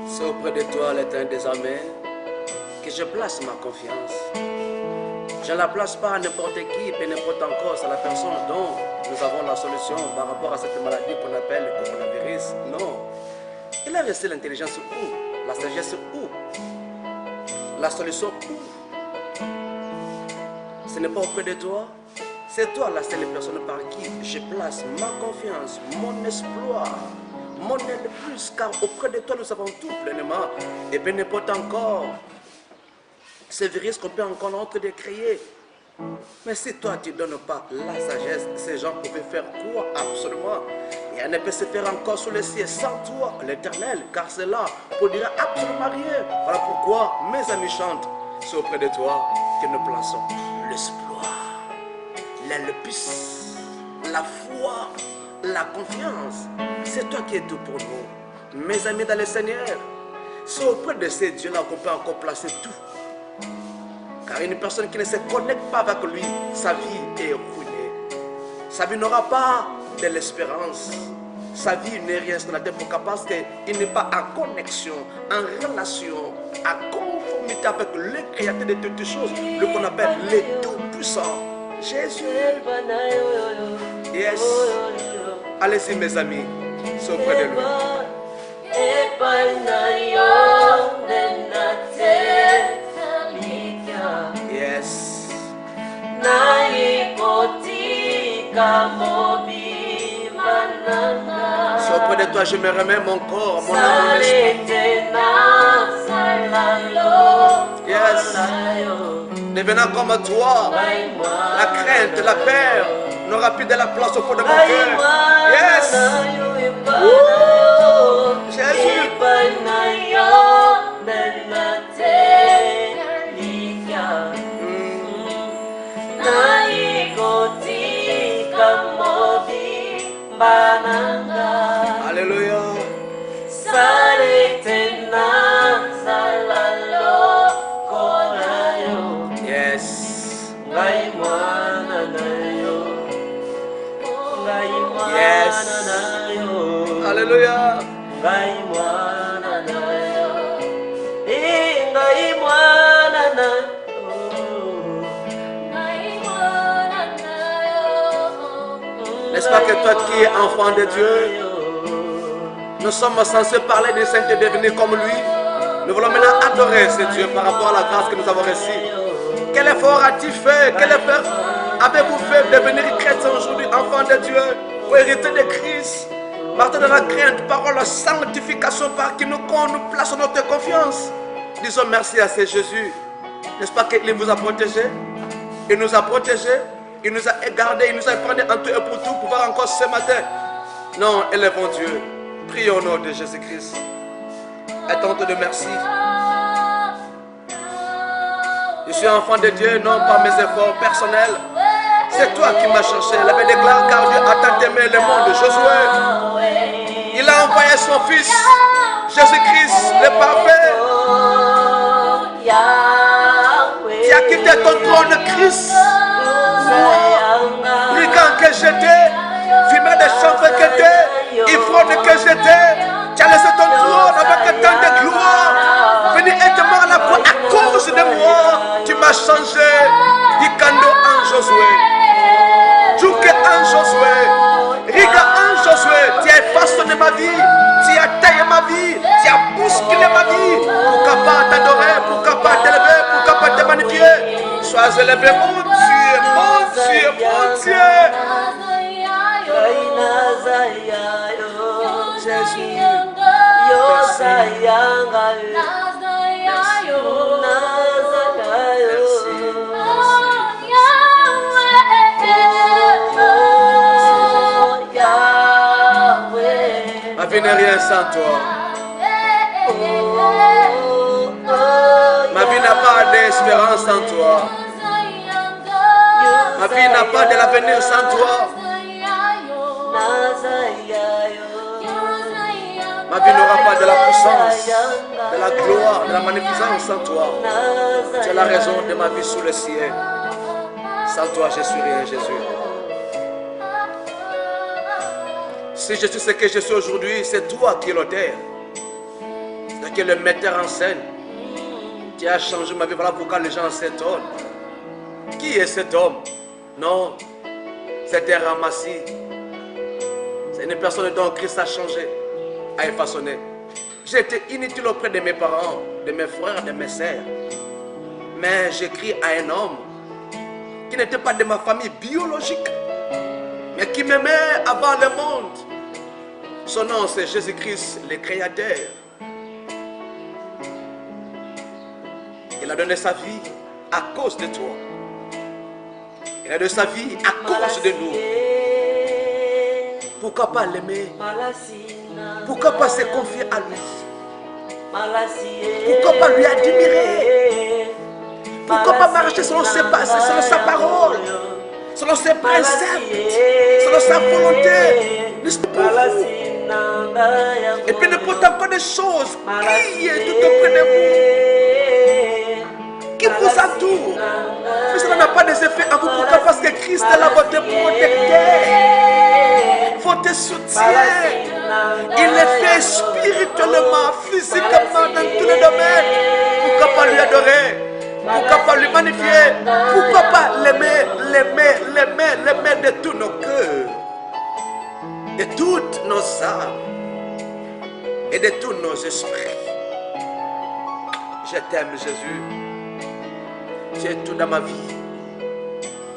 C'est auprès de toi, l'Éternel, désormais, que je place ma confiance. Je ne la place pas à n'importe qui, et n'importe encore, c'est la personne dont nous avons la solution par rapport à cette maladie qu'on appelle le coronavirus. Non. Il a resté l'intelligence où? La sagesse où? La solution où? Ce n'est pas auprès de toi. C'est toi la seule personne par qui je place ma confiance, mon espoir, mon aide plus, car auprès de toi nous avons tout pleinement. Et bien n'importe encore ce virus qu'on peut encore en train de créer. Mais si toi tu ne donnes pas la sagesse, ces gens pouvaient faire quoi? Absolument. Et on ne peut se faire encore sous le ciel sans toi, l'Éternel, car cela ne produira absolument rien. Voilà pourquoi mes amis chantent. C'est auprès de toi que nous plaçons l'espoir, l'alpus, la foi, la confiance. C'est toi qui es tout pour nous. Mes amis dans le Seigneur, c'est auprès de ces dieux-là qu'on peut encore placer tout. Car une personne qui ne se connecte pas avec lui, sa vie est ruinée. Sa vie n'aura pas de l'espérance. Sa vie n'est rien sur la terre parce qu'il n'est pas en connexion, en relation, en conformité avec le créateur de toutes choses, le qu'on appelle les tout-puissants. Jésus. Yes. Allez-y mes amis, c'est auprès de lui. Yes. C'est auprès de toi, je me remets mon corps, mon âme, mon esprit. Yes. Devenant comme toi, la crainte, la peur n'aura plus de la place au fond de mon cœur. Yes. Jésus. Alléluia. Yes. Yes. Alléluia. N'est-ce pas que toi qui es enfant de Dieu, nous sommes censés parler des saints et devenir comme lui. Nous voulons maintenant adorer ce Dieu par rapport à la grâce que nous avons reçue. Quel effort as-tu fait? Quel effort avez-vous fait de devenir chrétien aujourd'hui, enfant de Dieu, pour hériter de Christ? Martin de la crainte, parole, sanctification par qui nous plaçons notre confiance. Disons merci à ce Jésus. N'est-ce pas qu'il vous a protégé? Il nous a protégés. Il nous a gardés, il nous a pris en tout et pour tout pour voir encore ce matin. Non, élevons Dieu. Prions au nom de Jésus-Christ. Attends-toi de merci. Je suis enfant de Dieu, non par mes efforts personnels. C'est toi qui m'as cherché. Il avait déclaré car Dieu a tant aimé le monde. Josué, il a envoyé son fils, Jésus-Christ, le parfait. Tu as quitté ton trône, Christ. Brigand que j'étais, fumeur de chanvre que j'étais, ivrogne que j'étais, tu as laissé ton trône avec tant de gloire. Venez être mort à la croix à cause de moi. Tu m'as changé. Dikando en Josué. Djuke en Josué. Riga en Josué. Tu as façonné ma vie. Tu as taillé ma vie. Tu as bousculé ma vie. Pour capable t'adorer, pour capable t'élever, pour capable te magnifier. Sois élevé, mon Dieu, mon Dieu, mon Dieu. Jésus, ma vie n'est rien sans toi. Ma vie n'a pas d'espérance sans toi. Ma vie n'a pas de l'avenir sans toi. Ma vie n'aura pas de la puissance, de la gloire, de la magnificence sans toi. C'est la raison de ma vie sous le ciel. Sans toi, je suis rien, Jésus. Si je suis ce que je suis aujourd'hui, c'est toi qui es l'auteur. C'est qui est le metteur en scène. Qui a changé ma vie. Voilà pourquoi les gens s'étonnent. Qui est cet homme? Non, c'était Ramassi. C'est une personne dont Christ a changé, a façonné. J'ai été inutile auprès de mes parents, de mes frères, de mes sœurs. Mais j'écris à un homme qui n'était pas de ma famille biologique, mais qui m'aimait avant le monde. Son nom, c'est Jésus-Christ, le Créateur. Il a donné sa vie à cause de toi. Il a donné sa vie à cause de nous. Pourquoi pas l'aimer? Pourquoi pas se confier à lui? Pourquoi pas lui admirer? Pourquoi pas marcher selon sa parole, selon ses préceptes, selon sa volonté? Et puis ne porte encore des choses qui est tout auprès de vous, qui vous entoure. Mais cela n'a pas des effets à vous. Pourquoi? Parce que Christ est là, votre protecteur, votre soutien. Il est fait spirituellement, physiquement, dans tous les domaines. Pourquoi pas lui adorer? Pourquoi pas lui magnifier? Pourquoi pas l'aimer de tous nos cœurs, de toutes nos âmes et de tous nos esprits? Je t'aime, Jésus. Tu es tout dans ma vie.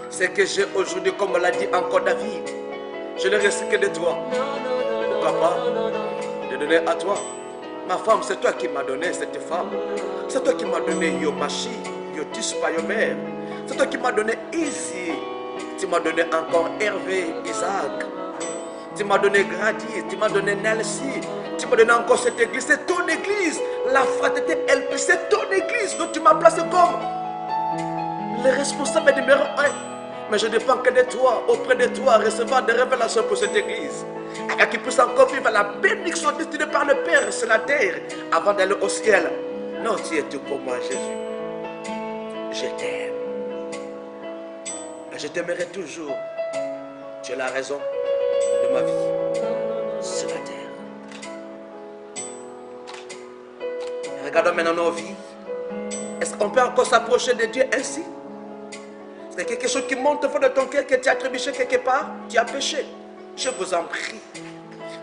Ce que j'ai aujourd'hui, comme l'a dit encore David, je ne reste que de toi. Pourquoi pas de donner à toi? Ma femme, c'est toi qui m'as donné cette femme. C'est toi qui m'as donné Yomashi, Yotispa, Yomer. C'est toi qui m'as donné Izzy. Tu m'as donné encore Hervé, Isaac. Tu m'as donné Grady, tu m'as donné Nelsie. Tu m'as donné encore cette église. C'est ton église. La fraternité LP, c'est ton église. Donc tu m'as placé comme le responsable numéro 1. Mais je dépends que de toi, auprès de toi, recevoir des révélations pour cette église. Afin qu'il puisse encore vivre la bénédiction destinée par le Père sur la terre avant d'aller au ciel. Non, tu es tout pour moi, Jésus. Je t'aime. Et je t'aimerai toujours. Tu es la raison de ma vie sur la terre. Regardons maintenant nos vies. Est-ce qu'on peut encore s'approcher de Dieu ainsi? C'est quelque chose qui monte au fond de ton cœur, que tu as trébuché quelque part, tu as péché. Je vous en prie.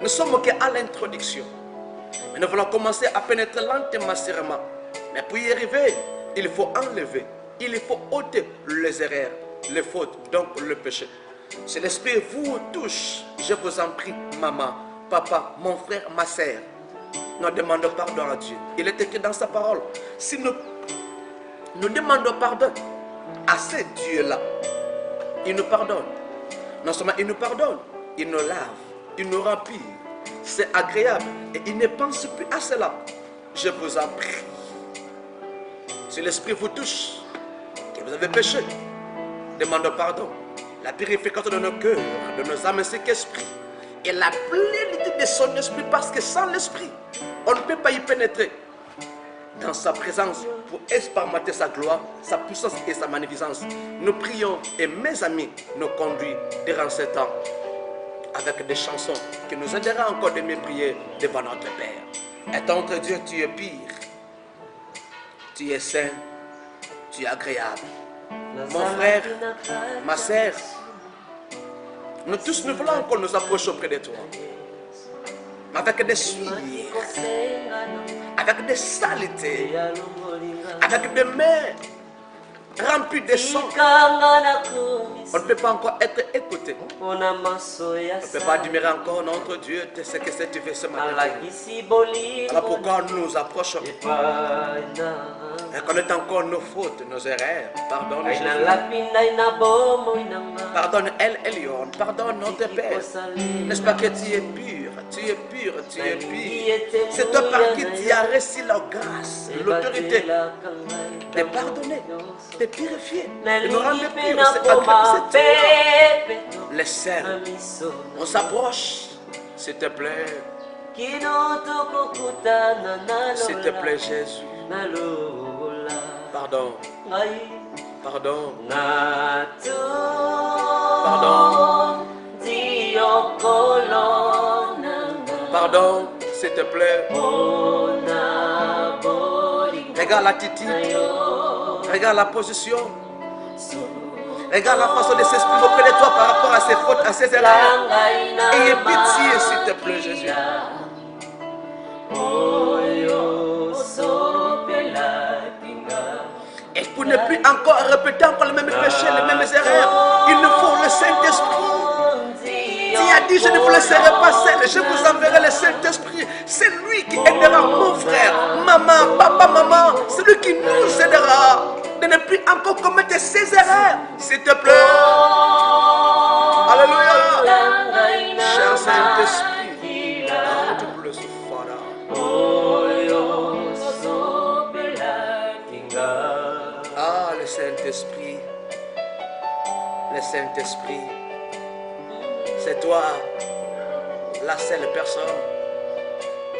Nous sommes qu'à l'introduction. Mais nous voulons commencer à pénétrer lentement, sûrement. Mais pour y arriver, il faut enlever, il faut ôter les erreurs, les fautes, donc le péché. Si l'Esprit vous touche, je vous en prie, maman, papa, mon frère, ma sœur, nous demandons pardon à Dieu. Il est écrit dans sa parole. Si nous demandons pardon à ce Dieu-là, il nous pardonne. Non seulement il nous pardonne, il nous lave, il nous remplit. C'est agréable et il ne pense plus à cela. Je vous en prie. Si l'Esprit vous touche, que vous avez péché, demandons pardon. La purification de nos cœurs, de nos âmes ainsi qu'esprit. Et la plénitude de son esprit, parce que sans l'esprit, on ne peut pas y pénétrer. Dans sa présence, pour expérimenter sa gloire, sa puissance et sa magnificence. Nous prions et mes amis nous conduisent durant ce temps avec des chansons qui nous aideront encore de mieux prier devant notre Père. Et entre Dieu, tu es pire, tu es saint, tu es agréable. Mon frère, ma sœur, nous tous nous voulons qu'on nous approche auprès de toi. Avec des souillures, avec des saletés, avec des mains remplies de sang. On ne peut pas encore être écouté. On ne peut pas admirer encore notre Dieu de ce que tu fais ce matin. Alors pourquoi nous nous approchons et connaître encore nos fautes, nos erreurs. Pardonne Jésus. Pardonne El Elyon. Pardonne notre Père. N'est-ce pas que tu es pur? Tu es pur, tu es pur. C'est toi par qui tu as reçu la grâce, l'autorité de pardonner, de purifier, de nous rendre purs. C'est les sels. On s'approche, s'il te plaît. S'il te plaît, Jésus. Pardon. Pardon. Pardon. Pardon, s'il te plaît. Regarde l'attitude. Regarde la position. Regarde la façon de s'exprimer auprès de toi par rapport à ses fautes, à ses erreurs. Ayez pitié, s'il te plaît, Jésus. Et pour ne plus encore répéter encore les mêmes péchés, les mêmes erreurs, il nous faut le Saint-Esprit. Dieu a dit, je ne vous laisserai pas seul, je vous enverrai le Saint-Esprit. C'est lui qui aidera mon frère, maman, papa, maman. C'est lui qui nous aidera de ne plus encore commettre ces erreurs. S'il te plaît. Alléluia. Cher Saint-Esprit, rends-toi Ah, le Saint-Esprit. Le Saint-Esprit. C'est toi, la seule personne.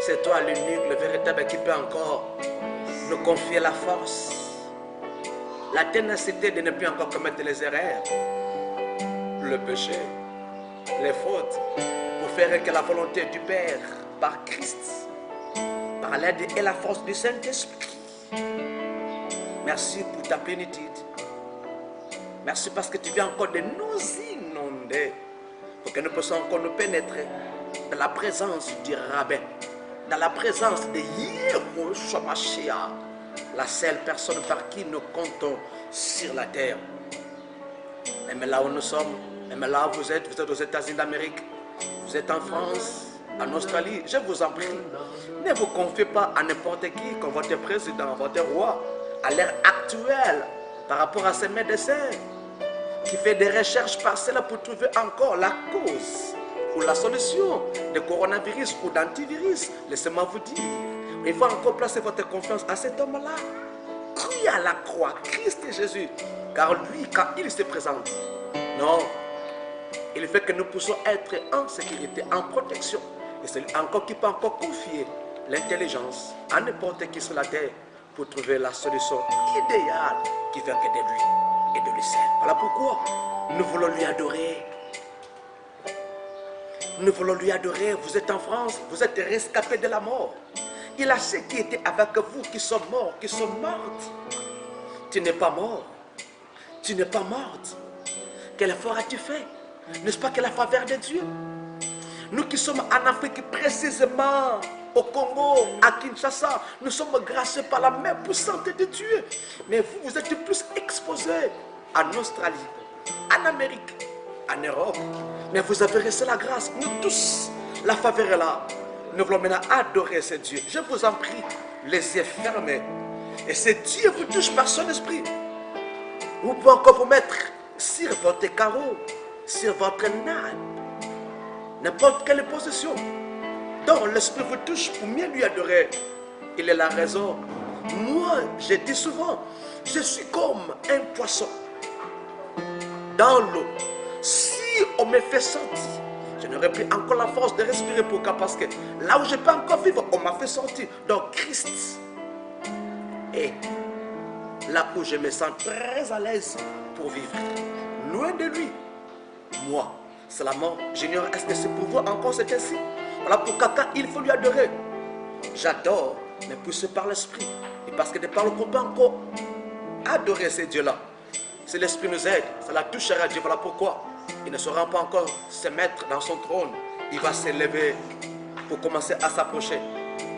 C'est toi l'unique, le véritable qui peut encore nous confier la force, la ténacité de ne plus encore commettre les erreurs, le péché, les fautes, pour faire que la volonté du Père, par Christ, par l'aide et la force du Saint-Esprit. Merci pour ta plénitude. Merci parce que tu viens encore de nous inonder pour que nous puissions encore nous pénétrer dans la présence du rabbin, dans la présence de Yeshua Mashiach, la seule personne par qui nous comptons sur la terre. Même là où nous sommes, même là où vous êtes aux États-Unis d'Amérique, vous êtes en France, en Australie, je vous en prie, ne vous confiez pas à n'importe qui comme votre président, votre roi, à l'heure actuelle, par rapport à ces médecins, qui fait des recherches partielles pour trouver encore la cause ou la solution de coronavirus ou d'antivirus. Laissez-moi vous dire, il faut encore placer votre confiance à cet homme-là. Qui à la croix, Christ et Jésus, car lui, quand il se présente, non, il fait que nous puissions être en sécurité, en protection. Et c'est lui encore qui peut encore confier l'intelligence à n'importe qui sur la terre pour trouver la solution idéale qui fait que de lui et de lui seul. Voilà pourquoi nous voulons lui adorer. Nous voulons lui adorer. Vous êtes en France, vous êtes rescapés de la mort. Il a ceux qui étaient avec vous, qui sont morts, qui sont mortes. Tu n'es pas mort. Tu n'es pas morte. Quel effort as-tu fait? N'est-ce pas que la faveur de Dieu? Nous qui sommes en Afrique, précisément au Congo, à Kinshasa, nous sommes graciés par la main puissante de Dieu. Mais vous, vous êtes plus exposés en Australie, en Amérique, en Europe. Mais vous avez reçu la grâce. Nous tous, la faveur est là. Nous voulons maintenant adorer ce Dieu. Je vous en prie, les yeux fermés. Et ce Dieu vous touche par son esprit. Vous pouvez encore vous mettre sur votre carreau, sur votre nappe, n'importe quelle position. Donc l'esprit vous touche pour mieux lui adorer. Il est la raison. Moi, je dis souvent, je suis comme un poisson dans l'eau. Si on me fait sentir, je n'aurai plus encore la force de respirer. Pourquoi? Parce que là où je peux encore vivre, on m'a fait sortir. Donc Christ est là où je me sens très à l'aise pour vivre. Loin de lui, moi, c'est la mort. J'ignore, est-ce que c'est pour vous encore c'est ainsi? Voilà pourquoi quand il faut lui adorer, j'adore, mais poussé par l'esprit. Et parce que de par le qu'on peut encore adorer ces dieux-là. Si l'esprit nous aide, ça la touchera à Dieu. Voilà pourquoi il ne saura pas encore se mettre dans son trône. Il va s'élever pour commencer à s'approcher.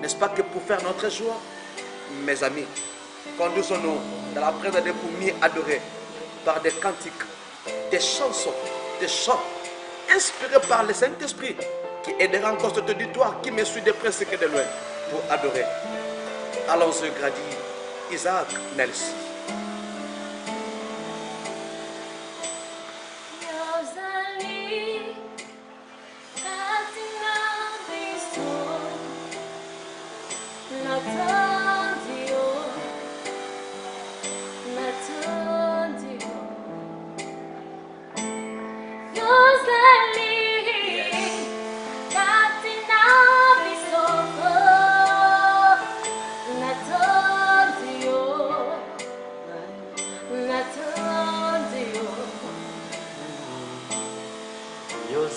N'est-ce pas que pour faire notre joie, mes amis, conduisons-nous dans la présence de pour mieux adorer par des cantiques, des chansons, des chants inspirés par le Saint-Esprit qui aidera encore cet auditoire qui me suit de près que de loin pour adorer. Allons-y, Grady, Isaac, Nelson.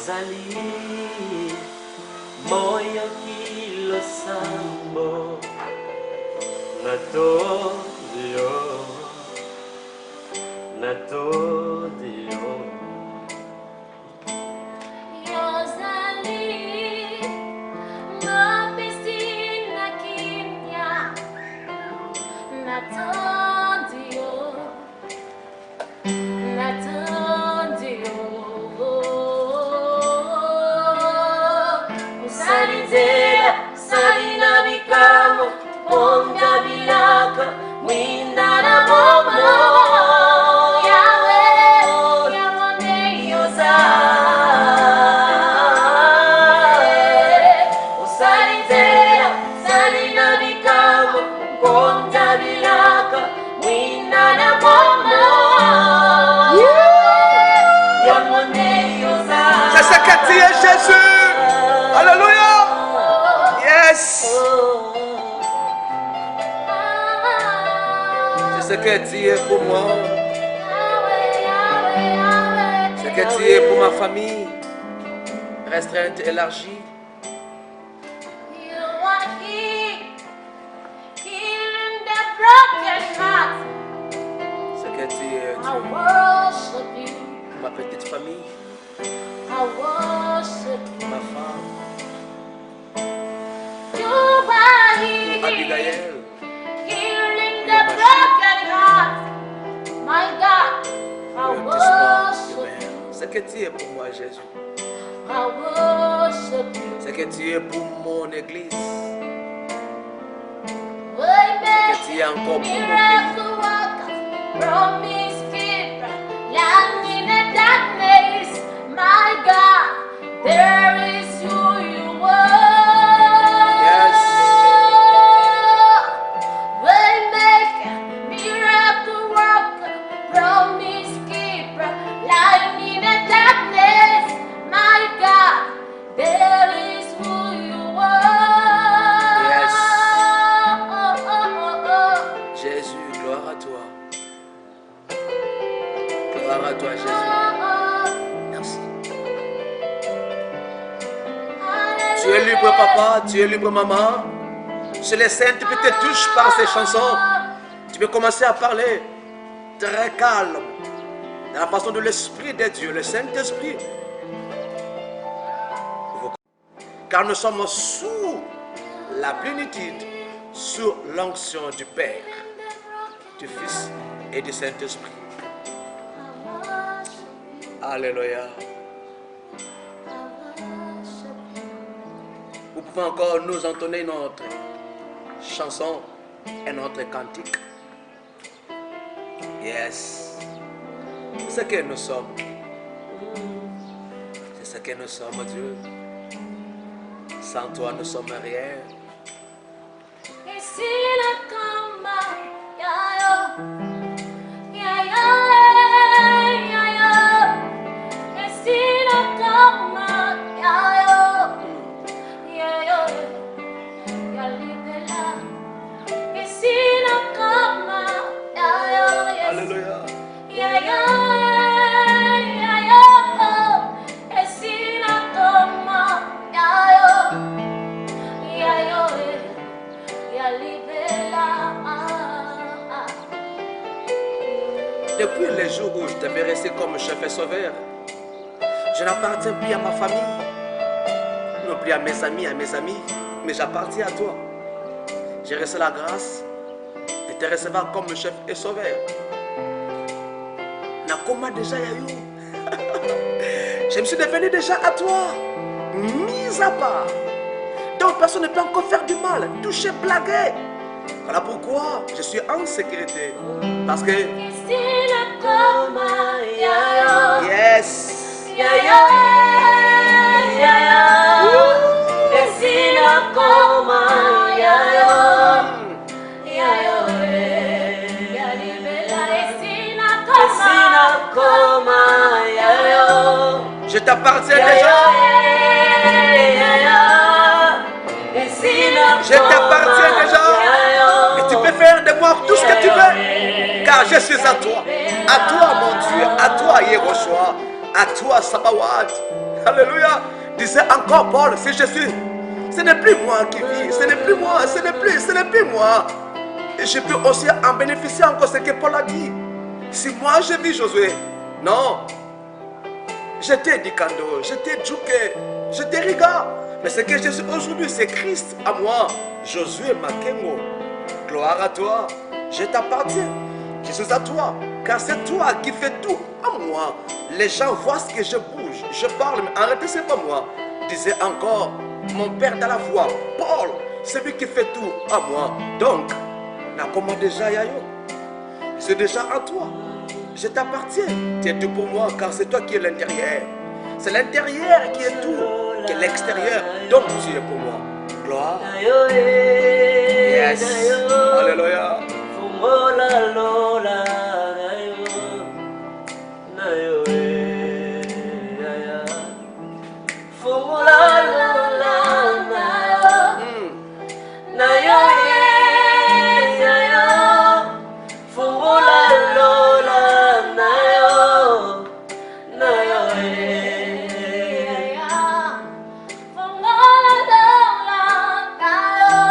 Ozali moyo kilo sambo Natodio Ozali mapesi na kimya Natodio Salinzera, salina bikamo Ponga bilaka, mwinda na momo Salinzera, salina bikamo Ponga bilaka, mwinda na momo C'est ce que tu es, Jésus. Alléluia. Yes. C'est ce que tu es pour moi. C'est ce que tu es pour ma famille. Restreinte, élargie. You are healing the broken heart. C'est ce que tu es, I worship you. ma petite famille, I worship you. ma femme, You are healing Abigail. the broken heart. My God, I worship you. C'est ce que tu es pour moi, Jésus. I worship you. C'est ce que tu es pour mon église. We Que tu es encore pour mon pays. miracle worker, promise keeper, light in the darkness. My God, there is who you are. Yes. Waymaker, miracle worker, promise keeper, light in the darkness. My God, there is who you are. Yes. Oh, oh, oh, oh. Jésus, gloire à toi. Gloire à toi, Jésus. Merci. Tu es libre, papa. Tu es libre, maman. Si les saintes te touchent par ces chansons, tu peux commencer à parler très calme, dans la façon de l'Esprit de Dieu, le Saint-Esprit. Car nous sommes sous la plénitude, sous l'onction du Père, du Fils et du Saint-Esprit. Alléluia. Vous pouvez encore nous entonner notre chanson et notre cantique. Yes. C'est ce que nous sommes. C'est ce que nous sommes, Dieu. Sans toi, nous sommes rien. Alléluia. Depuis les jours où je t'avais resté comme chef et sauveur, je n'appartiens plus à ma famille, non plus à mes amis, mais j'appartiens à toi. J'ai reçu la grâce de te recevoir comme chef et sauveur. Nakoma déjà Yayu. Je me suis devenu déjà à toi, mis à part. Donc personne ne peut encore faire du mal, toucher, blaguer. Voilà pourquoi je suis en sécurité. Parce que... Yes. Je t'appartiens déjà. Je t'appartiens déjà. Et tu peux faire de moi tout ce que tu veux. Car je suis à toi. À toi, mon Dieu. À toi, Yehoshua. À toi, Sabaoth. Alléluia. Disait encore Paul, c'est Jésus. Ce n'est plus moi qui vis, ce n'est plus moi, ce n'est plus moi. Et je peux aussi en bénéficier encore ce que Paul a dit. Si moi je vis Josué, non. J'étais Dikando, j'étais Djouké, j'étais Riga. Mais ce que je suis aujourd'hui, c'est Christ à moi. Josué Makengo. Gloire à toi. Je t'appartiens. Je suis à toi. Car c'est toi qui fais tout à moi. Les gens voient ce que je bouge. Je parle, mais en réalité, ce n'est pas moi. Disait encore mon père dans la foi, Paul, c'est lui qui fait tout à moi. Donc, comment déjà Yayo? C'est déjà à toi. Je t'appartiens. Tu es tout pour moi, car c'est toi qui es l'intérieur. C'est l'intérieur qui est tout, qui est l'extérieur. Donc, tu es pour moi. Gloire. Yes. Alléluia.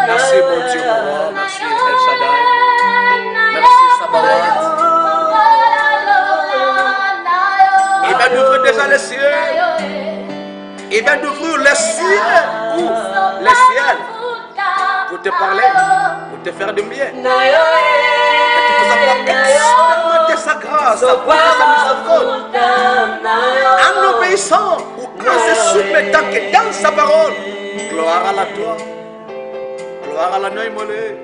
Merci mon Dieu, moi. Merci El Shaddai. Merci Sabaoth. Il va d'ouvrir déjà les cieux. Il va d'ouvrir les cieux. Où? Les ciels. Pour te parler, pour te faire du bien. Et tu peux savoir expérimenter sa grâce, sa miséricorde. En obéissant ou en se soumettant que dans sa parole. Gloire à la toi. Gloire à la nuit mollet.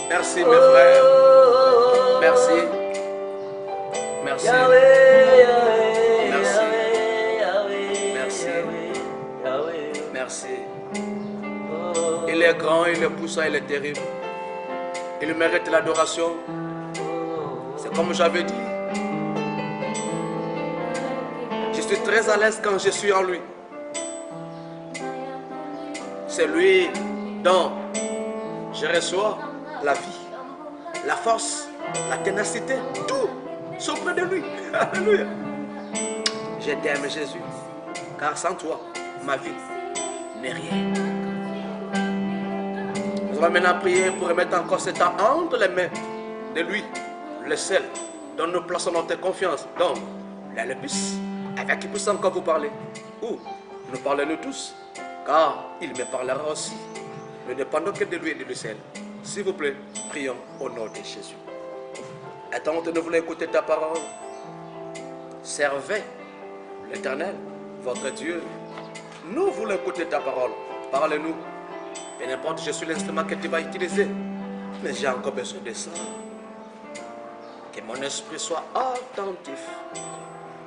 Merci mes frères. Merci. Merci. Merci. Merci. Merci. Il est grand, il est puissant, il est terrible. Il mérite l'adoration. C'est comme j'avais dit. Je suis très à l'aise quand je suis en lui. C'est lui dont je reçois la vie, la force, la ténacité, tout s'auprès de lui. Alléluia. Je t'aime Jésus, car sans toi, ma vie n'est rien. Nous allons maintenant prier pour remettre encore ce temps entre les mains de lui, le seul dont nous plaçons notre confiance. Donc, là le bus, avec qui puisse encore vous parler. Ou nous parlons nous tous, car il me parlera aussi. Ne dépendons que de lui et de lui seul. S'il vous plaît, prions au nom de Jésus. Attends, nous voulons écouter ta parole. Servez l'Éternel, votre Dieu. Nous voulons écouter ta parole. Parle-nous. Peu importe, je suis l'instrument que tu vas utiliser. Mais j'ai encore besoin de ça. Que mon esprit soit attentif.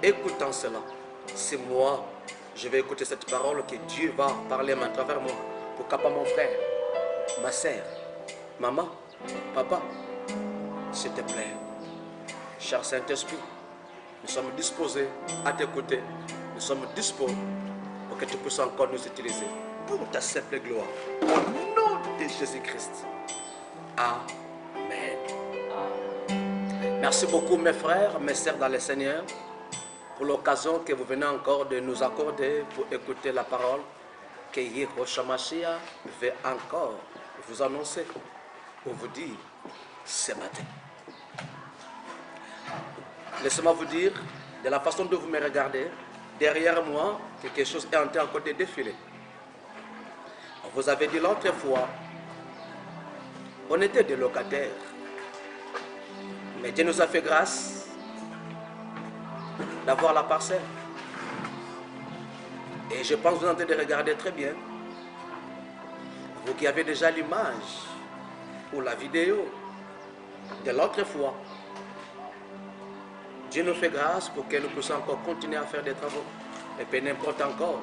Écoutant cela. C'est moi, je vais écouter cette parole que Dieu va parler à travers moi. Pour qu'à mon frère, ma soeur, maman, papa, s'il te plaît, cher Saint-Esprit, nous sommes disposés à t'écouter. Nous sommes disposés pour que tu puisses encore nous utiliser pour ta simple gloire. Au nom de Jésus-Christ. Amen. Merci beaucoup mes frères, mes sœurs dans le Seigneur, pour l'occasion que vous venez encore de nous accorder pour écouter la parole que Yeshua Mashiach veut encore vous annoncer ou vous dire ce matin. Laissez-moi vous dire, de la façon dont vous me regardez, derrière moi, quelque chose est en train encore de défiler. Vous avez dit l'autre fois, on était des locataires. Mais Dieu nous a fait grâce d'avoir la parcelle. Et je pense que vous êtes en train de regarder très bien. Vous qui avez déjà l'image ou la vidéo de l'autre fois. Dieu nous fait grâce pour que nous puissions encore continuer à faire des travaux. Et peu n'importe encore.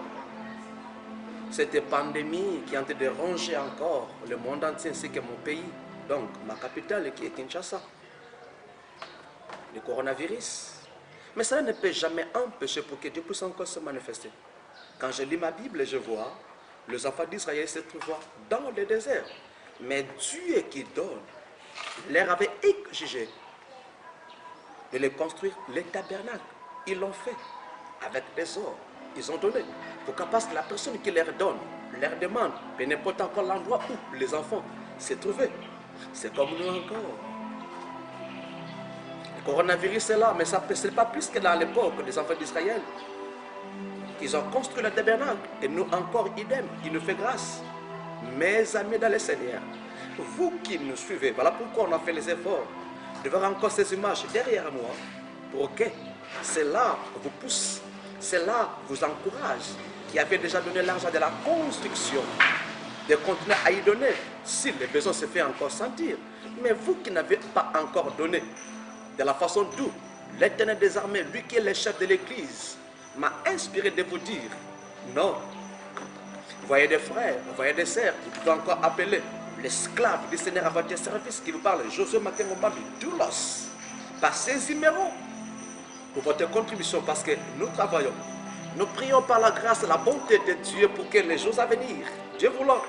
Cette pandémie qui est en train de ronger encore le monde entier ainsi que mon pays. Donc ma capitale qui est Kinshasa. Le coronavirus. Mais cela ne peut jamais empêcher pour que Dieu puisse encore se manifester. Quand je lis ma Bible, je vois les enfants d'Israël se trouvaient dans le désert. Mais Dieu qui donne, leur avait exigé de les construire les tabernacles. Ils l'ont fait avec des or, ils ont donné. Pourquoi? Parce que la personne qui leur donne, leur demande, peu n'importe encore l'endroit où les enfants se trouvaient. C'est comme nous encore. Le coronavirus est là, mais ça n'est pas plus que dans l'époque des enfants d'Israël. Ils ont construit le tabernacle et nous encore idem, il nous fait grâce. Mes amis dans le Seigneur, vous qui nous suivez, voilà pourquoi on a fait les efforts de voir encore ces images derrière moi pour que cela vous pousse, cela vous encourage, qui avait déjà donné l'argent de la construction, de continuer à y donner si le besoin se fait encore sentir. Mais vous qui n'avez pas encore donné, de la façon d'où l'Éternel des armées, lui qui est le chef de l'Église, m'a inspiré de vous dire, non, vous voyez des frères, vous voyez des sœurs, vous pouvez encore appeler l'esclave du Seigneur à votre service qui vous parle, Josué Makengombabi, Doulos, par ces numéros pour votre contribution, parce que nous travaillons, nous prions par la grâce et la bonté de Dieu pour que les jours à venir, Dieu voulant,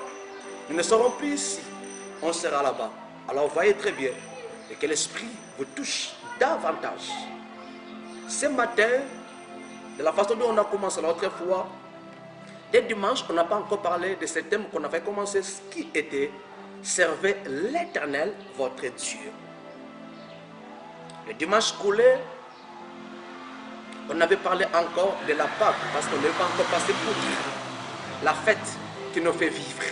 nous ne serons plus ici, on sera là-bas. Alors voyez très bien, et que l'Esprit vous touche davantage. Ce matin, de la façon dont on a commencé l'autre fois, dès dimanche, on n'a pas encore parlé de ce thème qu'on avait commencé, ce qui était « Servez l'Éternel, votre Dieu ». Le dimanche coulé, on avait parlé encore de la Pâque, parce qu'on n'avait pas encore passé pour la fête qui nous fait vivre.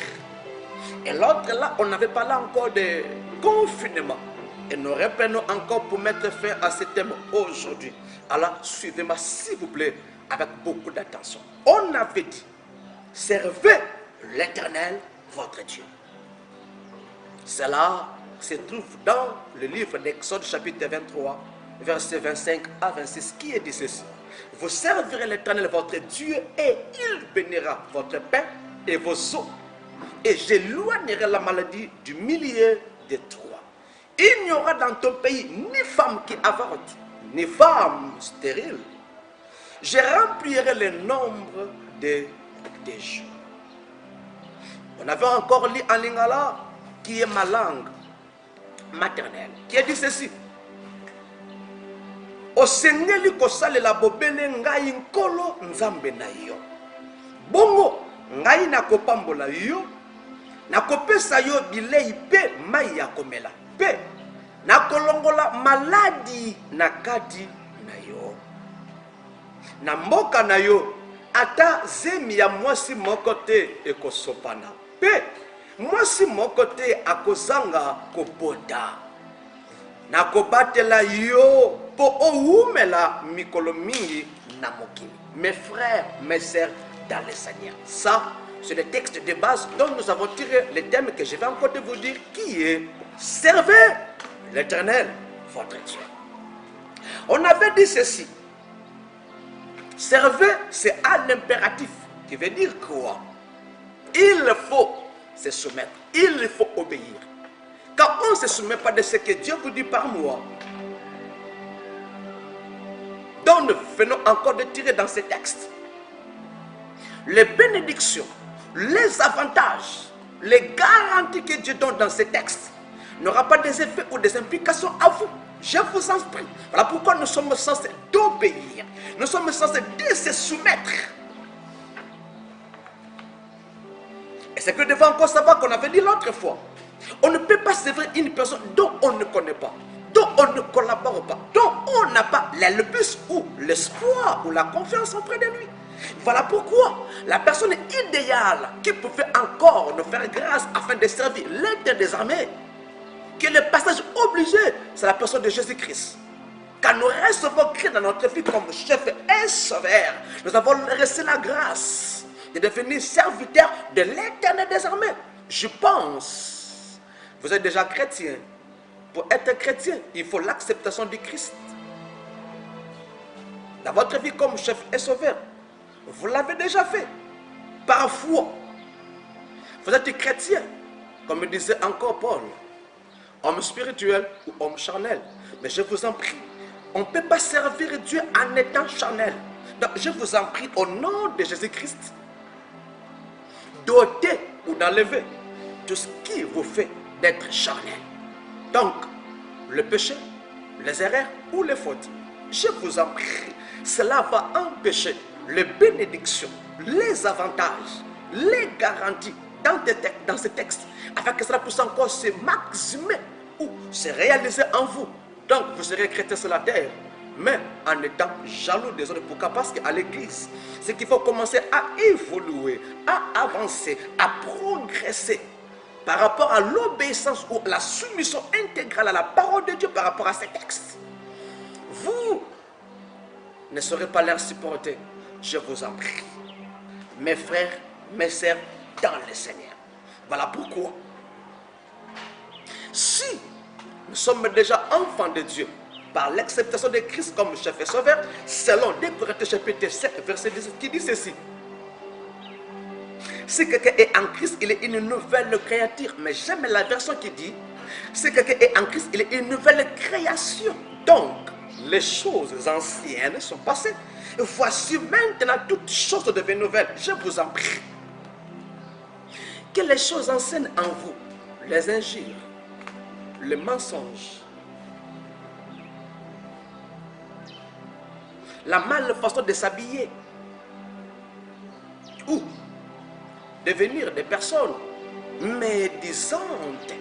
Et l'autre là, on avait parlé encore de confinement. Et nous reprenons encore pour mettre fin à ce thème aujourd'hui. Alors, suivez-moi s'il vous plaît, avec beaucoup d'attention. On avait dit, servez l'Éternel, votre Dieu. Cela se trouve dans le livre d'Exode chapitre 23, versets 25 à 26, qui est dit ceci. Vous servirez l'Éternel, votre Dieu, et il bénira votre pain et vos eaux. Et j'éloignerai la maladie du milieu de toi. Il n'y aura dans ton pays ni femme qui avorte, ni femme stérile. Je remplirai le nombre des jours. On avait encore lu en lingala, qui est ma langue maternelle, qui a dit ceci. Osengeli kosale la bobele ngai nkolo nzambe na yo. Bongo ngai nakopambola yo, nakopesa yo bilei pe mai ya komela. Pe nakolongola maladi na kati na yo. Na mboka na yo ata zemi ya mwasi moko te ekosopana. Pe mwasi moko te akozanga kobota. Nakobatela yo po oumela mikolo mingi na mokili. Mes frères, mes sœurs dans le Seigneur. Ça, c'est le texte de base dont nous avons tiré le thème que je vais encore vous dire, qui est servez l'Éternel, votre Dieu. On avait dit ceci. Servez, c'est un impératif qui veut dire quoi? Il faut se soumettre, il faut obéir. Quand on ne se soumet pas de ce que Dieu vous dit par moi, donc nous venons encore de tirer dans ces textes les bénédictions, les avantages, les garanties que Dieu donne dans ces textes n'aura pas des effets ou des implications à vous. Je vous en prie. Voilà pourquoi nous sommes censés d'obéir. Nous sommes censés de se soumettre. Et c'est que nous devons encore savoir qu'on avait dit l'autre fois. On ne peut pas servir une personne dont on ne connaît pas, dont on ne collabore pas, dont on n'a pas l'élpis ou l'espoir ou la confiance auprès de lui. Voilà pourquoi la personne idéale qui pouvait encore nous faire grâce afin de servir l'Éternel des armées, qui est le passage obligé, c'est la personne de Jésus-Christ. Quand nous recevons Christ dans notre vie comme chef et sauveur, nous avons reçu la grâce de devenir serviteurs de l'Éternel des armées. Je pense, vous êtes déjà chrétien. Pour être chrétien, il faut l'acceptation du Christ dans votre vie comme chef et sauveur. Vous l'avez déjà fait. Parfois, vous êtes chrétien, comme disait encore Paul, homme spirituel ou homme charnel. Mais je vous en prie, on ne peut pas servir Dieu en étant charnel. Donc je vous en prie, au nom de Jésus-Christ, d'ôter ou d'enlever tout ce qui vous fait d'être charnel. Donc, le péché, les erreurs ou les fautes, je vous en prie, cela va empêcher les bénédictions, les avantages, les garanties dans ce texte, afin que cela puisse encore se maximer ou se réaliser en vous. Donc, vous serez chrétien sur la terre, mais en étant jaloux des autres. Pourquoi? Parce qu'à l'église, c'est qu'il faut commencer à évoluer, à avancer, à progresser par rapport à l'obéissance ou la soumission intégrale à la parole de Dieu par rapport à ces textes. Vous ne saurez pas leur supporter, je vous en prie. Mes frères, mes sœurs dans le Seigneur. Voilà pourquoi, si nous sommes déjà enfants de Dieu, par l'acceptation de Christ comme chef et sauveur, selon 2 Corinthiens chapitre 7, verset 17, qui dit ceci. Si quelqu'un est en Christ, il est une nouvelle créature. Mais j'aime la version qui dit, si quelqu'un est en Christ, il est une nouvelle création. Donc, les choses anciennes sont passées. Voici maintenant toutes choses deviennent nouvelles. Je vous en prie. Que les choses anciennes en vous, les injures, les mensonges, la malfaçon de s'habiller, ou devenir des personnes médisantes,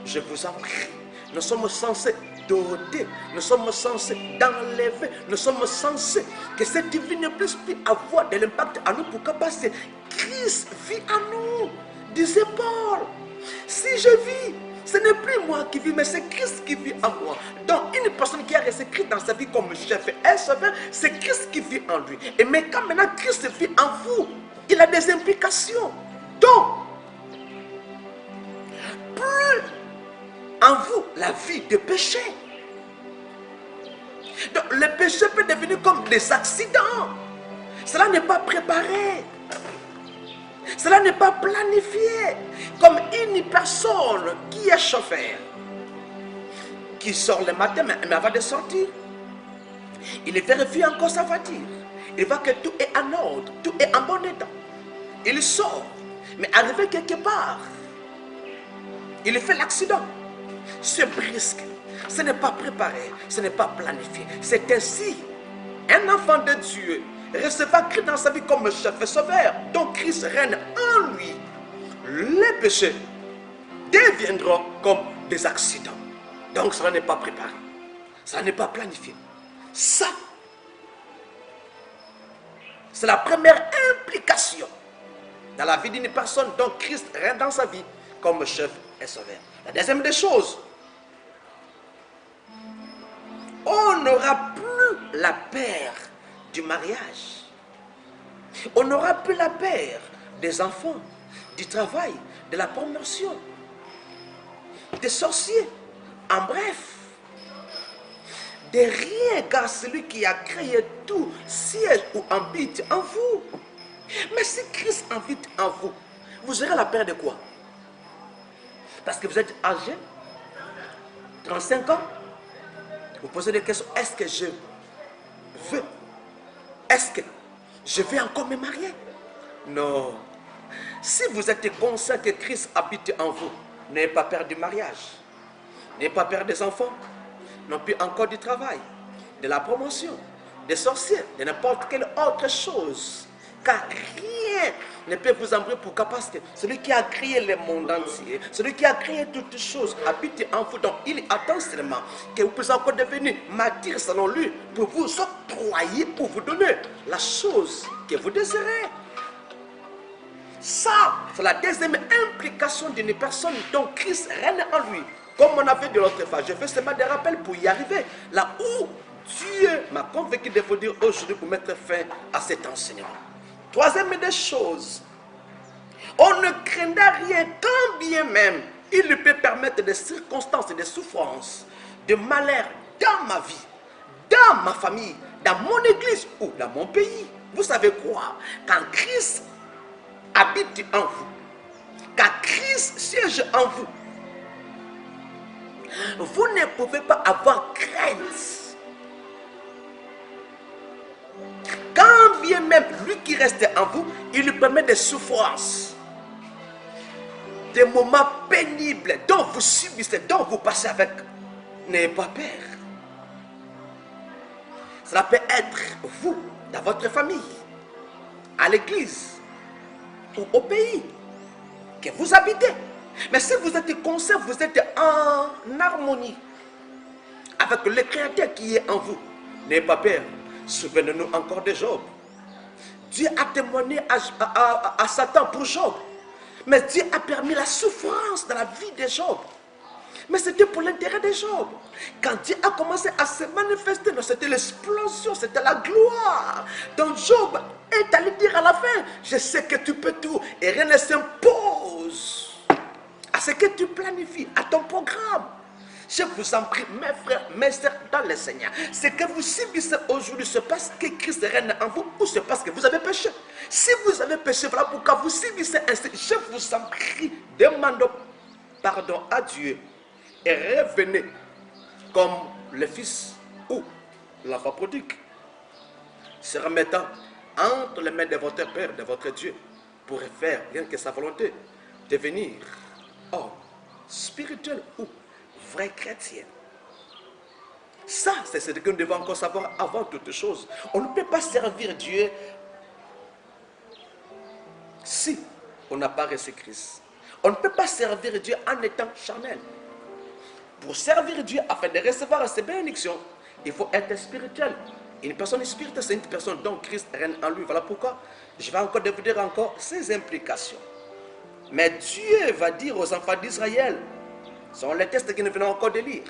je vous en prie, nous sommes censés doter, nous sommes censés d'enlever, nous sommes censés que cette vie ne puisse plus avoir de l'impact à nous. Pourquoi? Parce que Christ vit en nous, disait Paul. Si je vis, ce n'est plus moi qui vis, mais c'est Christ qui vit en moi. Donc, une personne qui a reçu Christ dans sa vie comme chef et sauveur, c'est Christ qui vit en lui. Et mais quand maintenant Christ vit en vous, il a des implications. Donc, plus en vous la vie de péché. Donc, le péché peut devenir comme des accidents. Cela n'est pas préparé. Cela n'est pas planifié. Comme une personne qui est chauffeur, qui sort le matin, mais avant de sortir, il vérifie encore sa voiture. Il voit que tout est en ordre, tout est en bon état. Il sort, mais arrivé quelque part, il fait l'accident. C'est brusque, ce n'est pas préparé, ce n'est pas planifié. C'est ainsi, un enfant de Dieu recevra Christ dans sa vie comme chef et sauveur. Donc Christ règne en lui. Les péchés deviendront comme des accidents. Donc cela n'est pas préparé, ça n'est pas planifié. Ça, c'est la première implication dans la vie d'une personne dont Christ règne dans sa vie comme chef et sauveur. La deuxième des choses, on n'aura plus la peur du mariage. On n'aura plus la peur des enfants, du travail, de la promotion, des sorciers. En bref, de rien, car celui qui a créé tout siège ou habite en vous. Mais si Christ habite en vous, vous aurez la peur de quoi? Parce que vous êtes âgé, 35 ans, vous posez des questions. Est-ce que je veux? Est-ce que je vais encore me marier? Non. Si vous êtes conscient que Christ habite en vous, n'ayez pas peur du mariage, n'ayez pas peur des enfants, non plus encore du travail, de la promotion, des sorciers, de n'importe quelle autre chose. Car rien ne peut vous embrouiller. Pourquoi? Parce que celui qui a créé le monde entier, celui qui a créé toutes choses, habite en vous. Donc il attend seulement que vous puissiez encore devenir martyr selon lui, pour vous octroyer, pour vous donner la chose que vous désirez. Ça, c'est la deuxième implication d'une personne dont Christ règne en lui. Comme on a fait de l'autre fois, je fais seulement des rappels pour y arriver. Là où Dieu m'a convaincu de vous dire aujourd'hui pour mettre fin à cet enseignement. Troisième des choses, on ne craindra rien quand bien même il peut permettre des circonstances, des souffrances, des malheurs dans ma vie, dans ma famille, dans mon église ou dans mon pays. Vous savez quoi? Quand Christ habite en vous, quand Christ siège en vous, vous ne pouvez pas avoir crainte. Quand bien même lui qui reste en vous, il lui permet des souffrances, des moments pénibles dont vous subissez, dont vous passez avec. N'ayez pas peur. Cela peut être vous, dans votre famille, à l'église ou au pays que vous habitez. Mais si vous êtes conscient, vous êtes en harmonie avec le Créateur qui est en vous. N'ayez pas peur. Souvenez-nous encore de Job. Dieu a témoigné à Satan pour Job. Mais Dieu a permis la souffrance dans la vie de Job. Mais c'était pour l'intérêt de Job. Quand Dieu a commencé à se manifester, c'était l'explosion, c'était la gloire. Donc Job est allé dire à la fin, je sais que tu peux tout et rien ne s'impose à ce que tu planifies, à ton programme. Je vous en prie, mes frères, mes sœurs dans le Seigneur. Ce que vous subissez aujourd'hui, c'est parce que Christ règne en vous ou c'est parce que vous avez péché. Si vous avez péché, voilà pourquoi vous subissez ainsi. Je vous en prie, demandons pardon à Dieu et revenez comme le fils ou l'enfant prodigue, se remettant entre les mains de votre Père, de votre Dieu, pour faire rien que sa volonté, devenir homme spirituel ou vrai chrétien. Ça, c'est ce que nous devons encore savoir avant toute chose. On ne peut pas servir Dieu si on n'a pas reçu Christ. On ne peut pas servir Dieu en étant charnel. Pour servir Dieu, afin de recevoir ses bénédictions, il faut être spirituel. Une personne spirituelle, c'est une personne dont Christ règne en lui. Voilà pourquoi je vais encore vous dire encore ses implications. Mais Dieu va dire aux enfants d'Israël, ce sont les textes que nous venons encore de lire,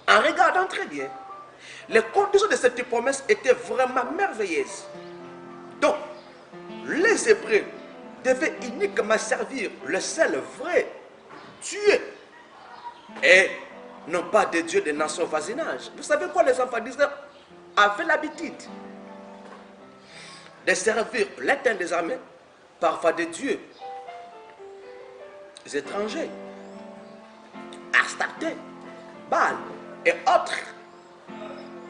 en regardant très bien, les conditions de cette promesse étaient vraiment merveilleuses. Donc, les Hébreux devaient uniquement servir le seul vrai Dieu et non pas des dieux des nations voisinage. Vous savez quoi, les enfants d'Israël avaient l'habitude de servir l'Éternel des armées, parfois des dieux étrangers, Astarté, Baal et autres,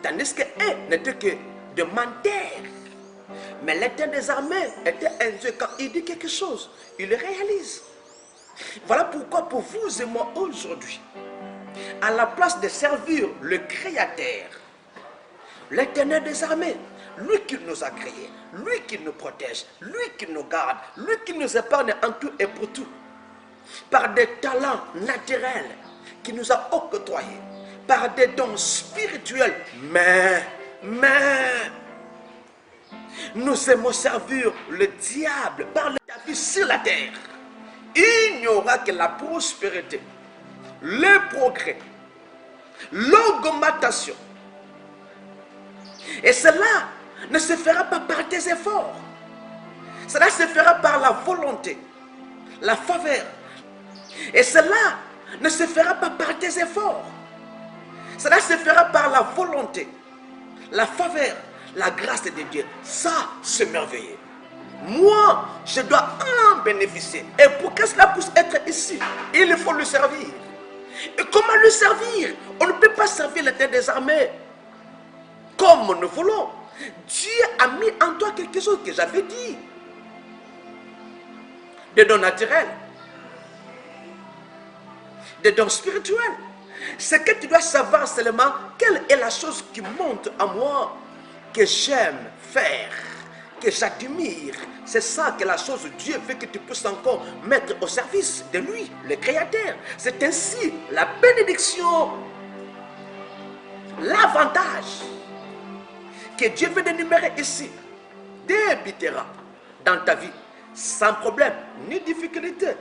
tandis que eux n'étaient que de menteurs. Mais l'Éternel des armées était un Dieu. Quand il dit quelque chose, il le réalise. Voilà pourquoi pour vous et moi aujourd'hui, à la place de servir le Créateur, l'Éternel des armées, lui qui nous a créés, lui qui nous protège, lui qui nous garde, lui qui nous épargne en tout et pour tout, par des talents naturels qui nous a octroyés, par des dons spirituels, mais nous aimons servir le diable par la vie sur la terre. Il n'y aura que la prospérité, le progrès, l'augmentation. Et cela ne se fera pas par tes efforts. Cela se fera par la volonté, la faveur. Et cela ne se fera pas par tes efforts. Cela se fera par la volonté, la faveur, la grâce de Dieu. Ça, c'est merveilleux. Moi, je dois en bénéficier. Et pour que cela puisse être ici, il faut le servir. Et comment le servir? On ne peut pas servir l'Éternel des armées comme nous voulons. Dieu a mis en toi quelque chose que j'avais dit. Des dons naturels, des dons spirituels. Ce que tu dois savoir seulement, quelle est la chose qui monte en moi, que j'aime faire, que j'admire. C'est ça que la chose Dieu veut que tu puisses encore mettre au service de lui, le Créateur. C'est ainsi la bénédiction, l'avantage que Dieu veut énumérer ici débutera dans ta vie sans problème ni difficulté.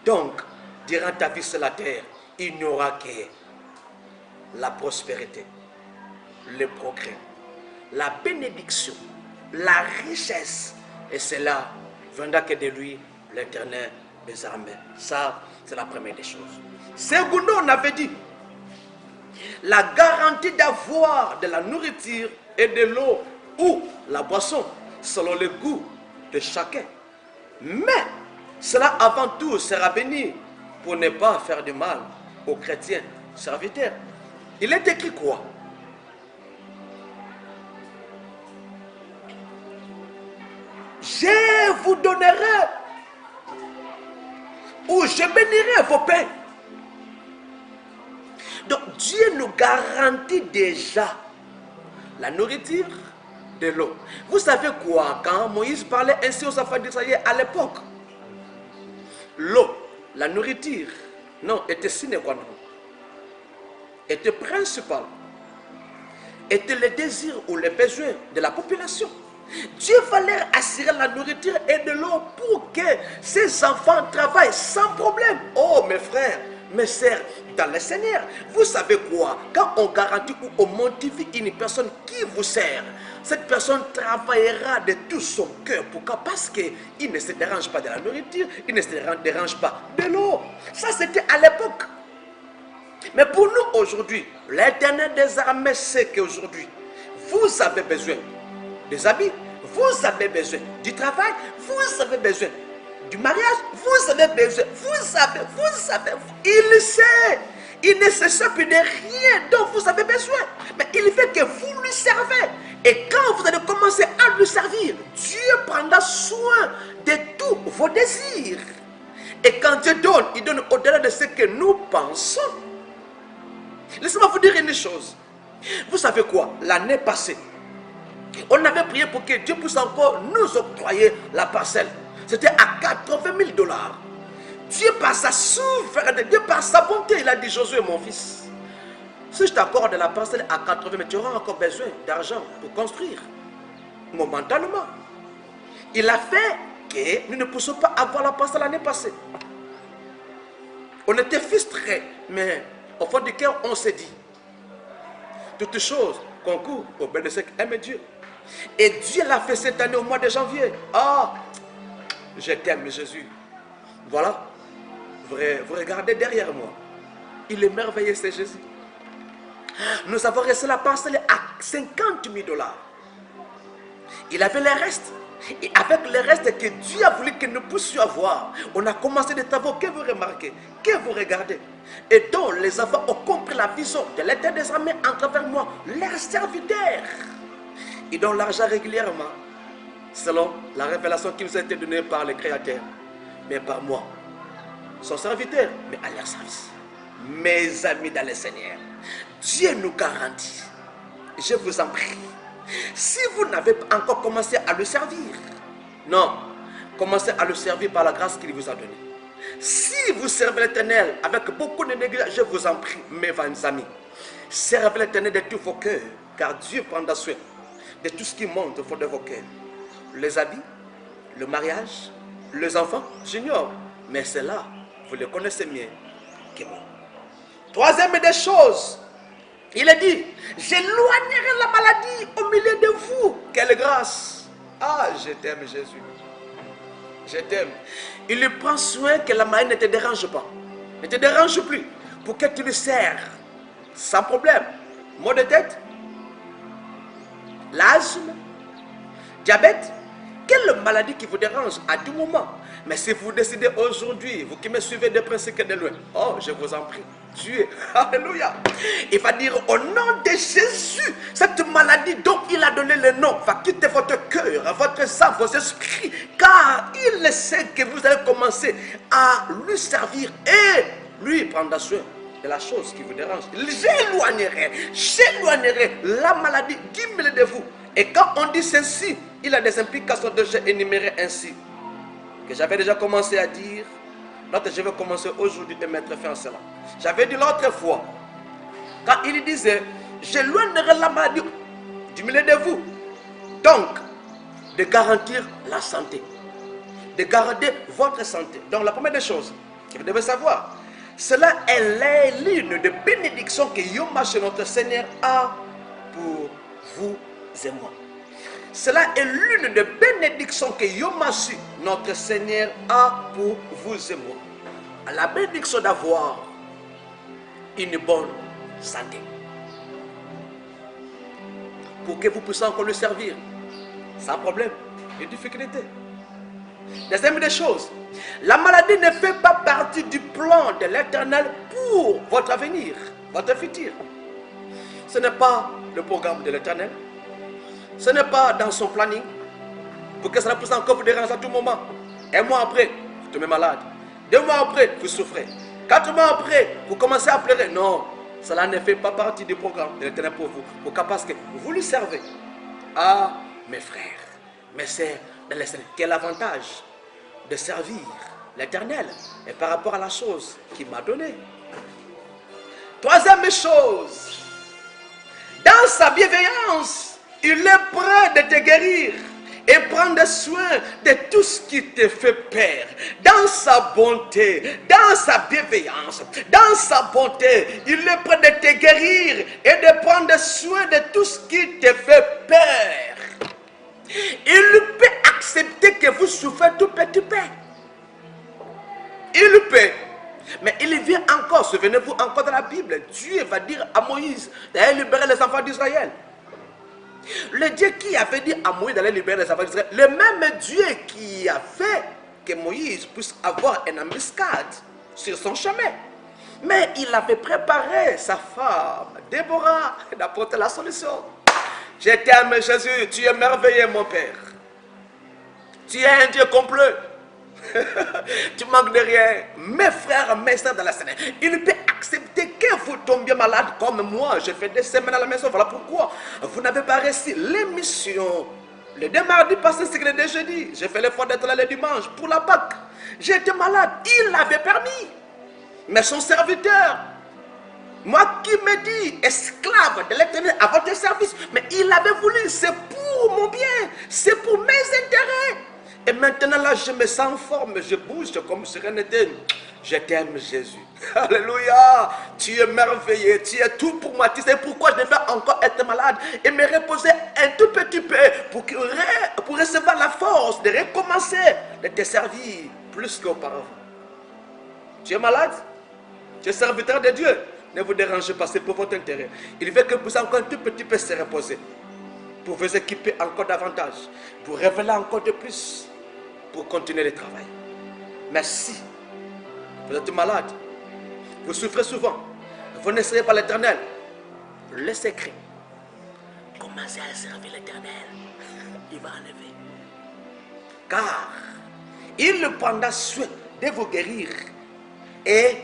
Donc, durant ta vie sur la terre, il n'y aura que la prospérité, le progrès, la bénédiction, la richesse. Et cela viendra que de lui, l'Éternel des armées. Ça, c'est la première des choses. Secondo, on avait dit la garantie d'avoir de la nourriture et de l'eau ou la boisson selon le goût de chacun. Mais cela avant tout sera béni pour ne pas faire du mal aux chrétiens serviteurs. Il est écrit quoi? Je vous donnerai ou je bénirai vos pains. Donc Dieu nous garantit déjà la nourriture, de l'eau. Vous savez quoi, quand Moïse parlait ainsi aux enfants d'Israël à l'époque, l'eau, la nourriture, non, était sine qua non, était principale, était le désir ou les besoins de la population. Dieu va leur assurer la nourriture et de l'eau pour que ces enfants travaillent sans problème. Oh mes frères, mes sœurs, dans le Seigneur, vous savez quoi? Quand on garantit ou on motive une personne qui vous sert, cette personne travaillera de tout son cœur. Pourquoi? Parce qu'il ne se dérange pas de la nourriture, il ne se dérange pas de l'eau. Ça c'était à l'époque. Mais pour nous aujourd'hui, l'Éternel des armées sait qu'aujourd'hui, vous avez besoin des habits, vous avez besoin du travail, vous avez besoin du mariage, vous avez besoin, vous savez, il sait, il ne s'échappe de rien dont vous avez besoin, mais il veut que vous lui servez. Et quand vous allez commencer à lui servir, Dieu prendra soin de tous vos désirs. Et quand Dieu donne, il donne au-delà de ce que nous pensons. Laissez-moi vous dire une chose. Vous savez quoi? L'année passée, on avait prié pour que Dieu puisse encore nous octroyer la parcelle. C'était à 80 000 $. Dieu par sa souveraineté, Dieu par sa bonté, il a dit: Josué mon fils, si je t'accorde la parcelle à 80 000, tu auras encore besoin d'argent pour construire. Momentanément. Il a fait que nous ne puissions pas avoir la parcelle l'année passée. On était frustrés, mais au fond du cœur, on s'est dit: toutes choses concourent au bien de ceux qui aiment Dieu. Et Dieu l'a fait cette année au mois de janvier. Ah, je t'aime Jésus. Voilà, vous regardez derrière moi. Il est merveilleux, c'est Jésus. Nous avons reçu la parcelle à 50 000 $. Il avait le reste. Et avec le reste que Dieu a voulu que nous puissions avoir, on a commencé des travaux que vous remarquez, que vous regardez. Et dont les enfants ont compris la vision de l'Éternel des armées en travers moi, leurs serviteurs. Ils donnent l'argent régulièrement, selon la révélation qui nous a été donnée par le Créateur, mais par moi, son serviteur, mais à leur service. Mes amis dans le Seigneur, Dieu nous garantit, je vous en prie, si vous n'avez pas encore commencé à le servir, non, commencez à le servir par la grâce qu'il vous a donnée. Si vous servez l'Éternel avec beaucoup de négligence, je vous en prie, mes amis, servez l'Éternel de tous vos cœurs, car Dieu prendra soin de tout ce qui monte au fond de vos cœurs. Les habits, le mariage, les enfants, j'ignore, mais c'est là, vous le connaissez mieux que moi. Troisième des choses, il a dit: j'éloignerai la maladie au milieu de vous. Quelle grâce! Ah, je t'aime Jésus. Je t'aime. Il prend soin que la maladie ne te dérange pas, ne te dérange plus, pour que tu le sers sans problème. Maux de tête, l'asthme, diabète, quelle maladie qui vous dérange à tout moment. Mais si vous décidez aujourd'hui, vous qui me suivez de près et de loin, oh, je vous en prie, Dieu, alléluia, il va dire au nom de Jésus, cette maladie dont il a donné le nom va quitter votre cœur, votre sang, vos esprits, car il sait que vous allez commencer à lui servir et lui prendra soin de la chose qui vous dérange. J'éloignerai la maladie du milieu de vous. Et quand on dit ceci, il a des implications déjà énumérées ainsi, que j'avais déjà commencé à dire. L'autre, je vais commencer aujourd'hui de mettre fin à cela. J'avais dit l'autre fois, quand il disait: j'éloignerai la maladie du milieu de vous. Donc, de garantir la santé, de garder votre santé. Donc, la première des choses que vous devez savoir, cela est l'une de bénédictions que Yomash, notre Seigneur, a pour vous et moi. Cela est l'une des bénédictions que Yomash, notre Seigneur, a pour vous et moi. La bénédiction d'avoir une bonne santé, pour que vous puissiez encore le servir sans problème et difficulté. Deuxième des choses, la maladie ne fait pas partie du plan de l'Éternel pour votre avenir, votre futur. Ce n'est pas le programme de l'Éternel. Ce n'est pas dans son planning pour que cela puisse encore vous déranger à tout moment. Un mois après, vous tombez malade. 2 mois après, vous souffrez. 4 mois après, vous commencez à pleurer. Non, Cela ne fait pas partie du programme de l'Éternel pour vous. Pourquoi? Parce que vous lui servez. Ah, mes frères, mes sœurs, dans le Seigneur, quel avantage de servir l'Éternel et par rapport à la chose qu'il m'a donnée. Troisième chose, dans sa bienveillance, il est prêt de te guérir et prendre soin de tout ce qui te fait peur. Dans sa bonté, dans sa bienveillance, dans sa bonté, il est prêt de te guérir et de prendre soin de tout ce qui te fait peur. Il peut accepter que vous souffrez tout petit peu. Il peut. Mais il vient encore, souvenez-vous encore de la Bible, Dieu va dire à Moïse d'aller libérer les enfants d'Israël. Le Dieu qui avait dit à Moïse d'aller libérer les enfants d'Israël, le même Dieu qui a fait que Moïse puisse avoir une embuscade sur son chemin. Mais il avait préparé sa femme, Déborah, d'apporter la solution. Je t'aime Jésus, tu es merveilleux mon Père. Tu es un Dieu complet. Tu manques de rien. Mes frères, mes soeurs dans la scène, il peut accepter que vous tombiez malade comme moi. Je fais des semaines à la maison. Voilà pourquoi vous n'avez pas réussi l'émission. Le 2 mardi passé, c'est que le 2 jeudi. J'ai fait l'effort d'être là le dimanche pour la Pâque. J'étais malade. Il l'avait permis. Mais son serviteur, moi qui me dis esclave de l'Éternel à votre service, mais il avait voulu. C'est pour mon bien. C'est pour mes intérêts. Et maintenant là, je me sens en forme, je bouge comme sérénité. Je t'aime Jésus. Alléluia. Tu es merveilleux, tu es tout pour moi. Tu sais pourquoi je devais encore être malade et me reposer un tout petit peu pour recevoir la force de recommencer, de te servir plus qu'auparavant. Tu es malade? Tu es serviteur de Dieu. Ne vous dérangez pas, c'est pour votre intérêt. Il veut que vous encore un tout petit peu se reposer. Pour vous équiper encore davantage. Pour révéler encore de plus. Pour continuer le travail. Mais si vous êtes malade, vous souffrez souvent, vous ne serez pas l'Éternel, le secret, commencez à servir l'Éternel, il va enlever. Car il prendra soin de vous guérir et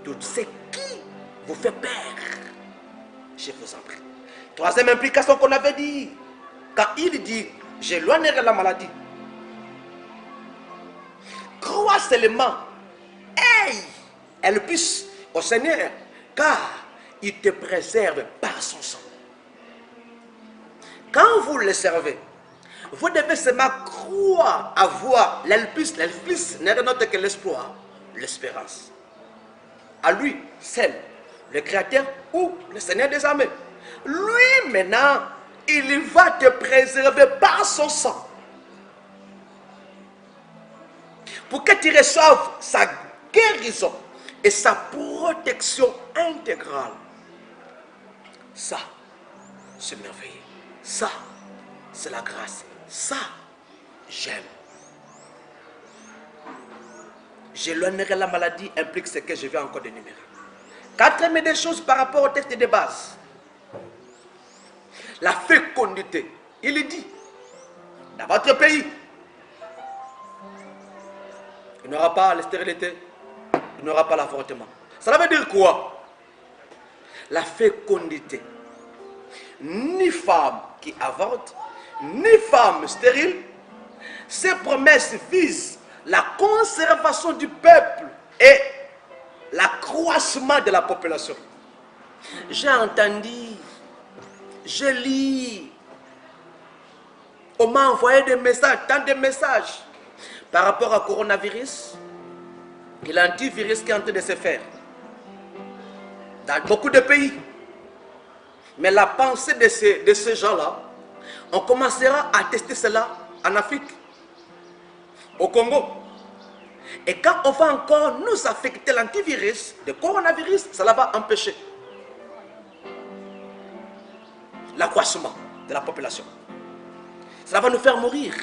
tout ce qui vous fait peur, je vous en prie. Troisième implication qu'on avait dit, quand il dit, j'éloignerai la maladie. Crois seulement, elle puisse au Seigneur, car il te préserve par son sang. Quand vous le servez, vous devez seulement croire avoir l'elpis, n'est rien d'autre que l'espoir, l'espérance. À lui, seul, le Créateur ou le Seigneur des armées. Lui maintenant, il va te préserver par son sang. Pour que tu reçoives sa guérison et sa protection intégrale. Ça, c'est merveilleux. Ça, c'est la grâce. Ça, j'aime. J'éloignerai la maladie implique ce que je vais encore dénumérer. Quatrième des choses par rapport au texte de base. La fécondité. Il dit, dans votre pays, il n'y aura pas la stérilité, il n'y aura pas l'avortement. Ça veut dire quoi? La fécondité. Ni femme qui avorte, ni femme stérile. Ces promesses visent la conservation du peuple et l'accroissement de la population. J'ai entendu, je lis, on m'a envoyé des messages, tant de messages. Par rapport au coronavirus, et l'antivirus qui est en train de se faire dans beaucoup de pays. Mais la pensée de ces gens-là, on commencera à tester cela en Afrique, au Congo. Et quand on va encore nous affecter l'antivirus, le coronavirus, cela va empêcher l'accroissement de la population. Cela va nous faire mourir.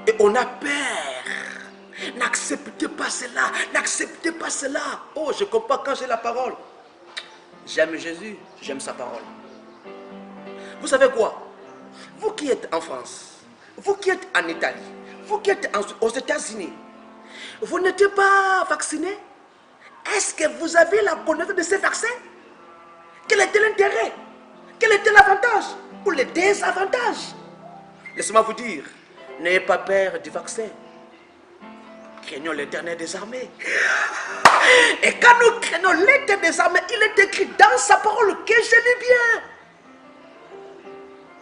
Et on a peur. N'acceptez pas cela. N'acceptez pas cela. Oh, je comprends quand j'ai la parole. J'aime Jésus, j'aime sa parole. Vous savez quoi? Vous qui êtes en France, vous qui êtes en Italie, vous qui êtes aux États-Unis, vous n'êtes pas vacciné Est-ce que vous avez la connaissance de ces vaccins? Quel était l'intérêt? Quel était l'avantage ou les désavantages? Laissez-moi vous dire, n'ayez pas peur du vaccin. Craignons l'Éternel des armées. Et quand nous craignons l'Éternel des armées, il est écrit dans sa parole que je lis bien.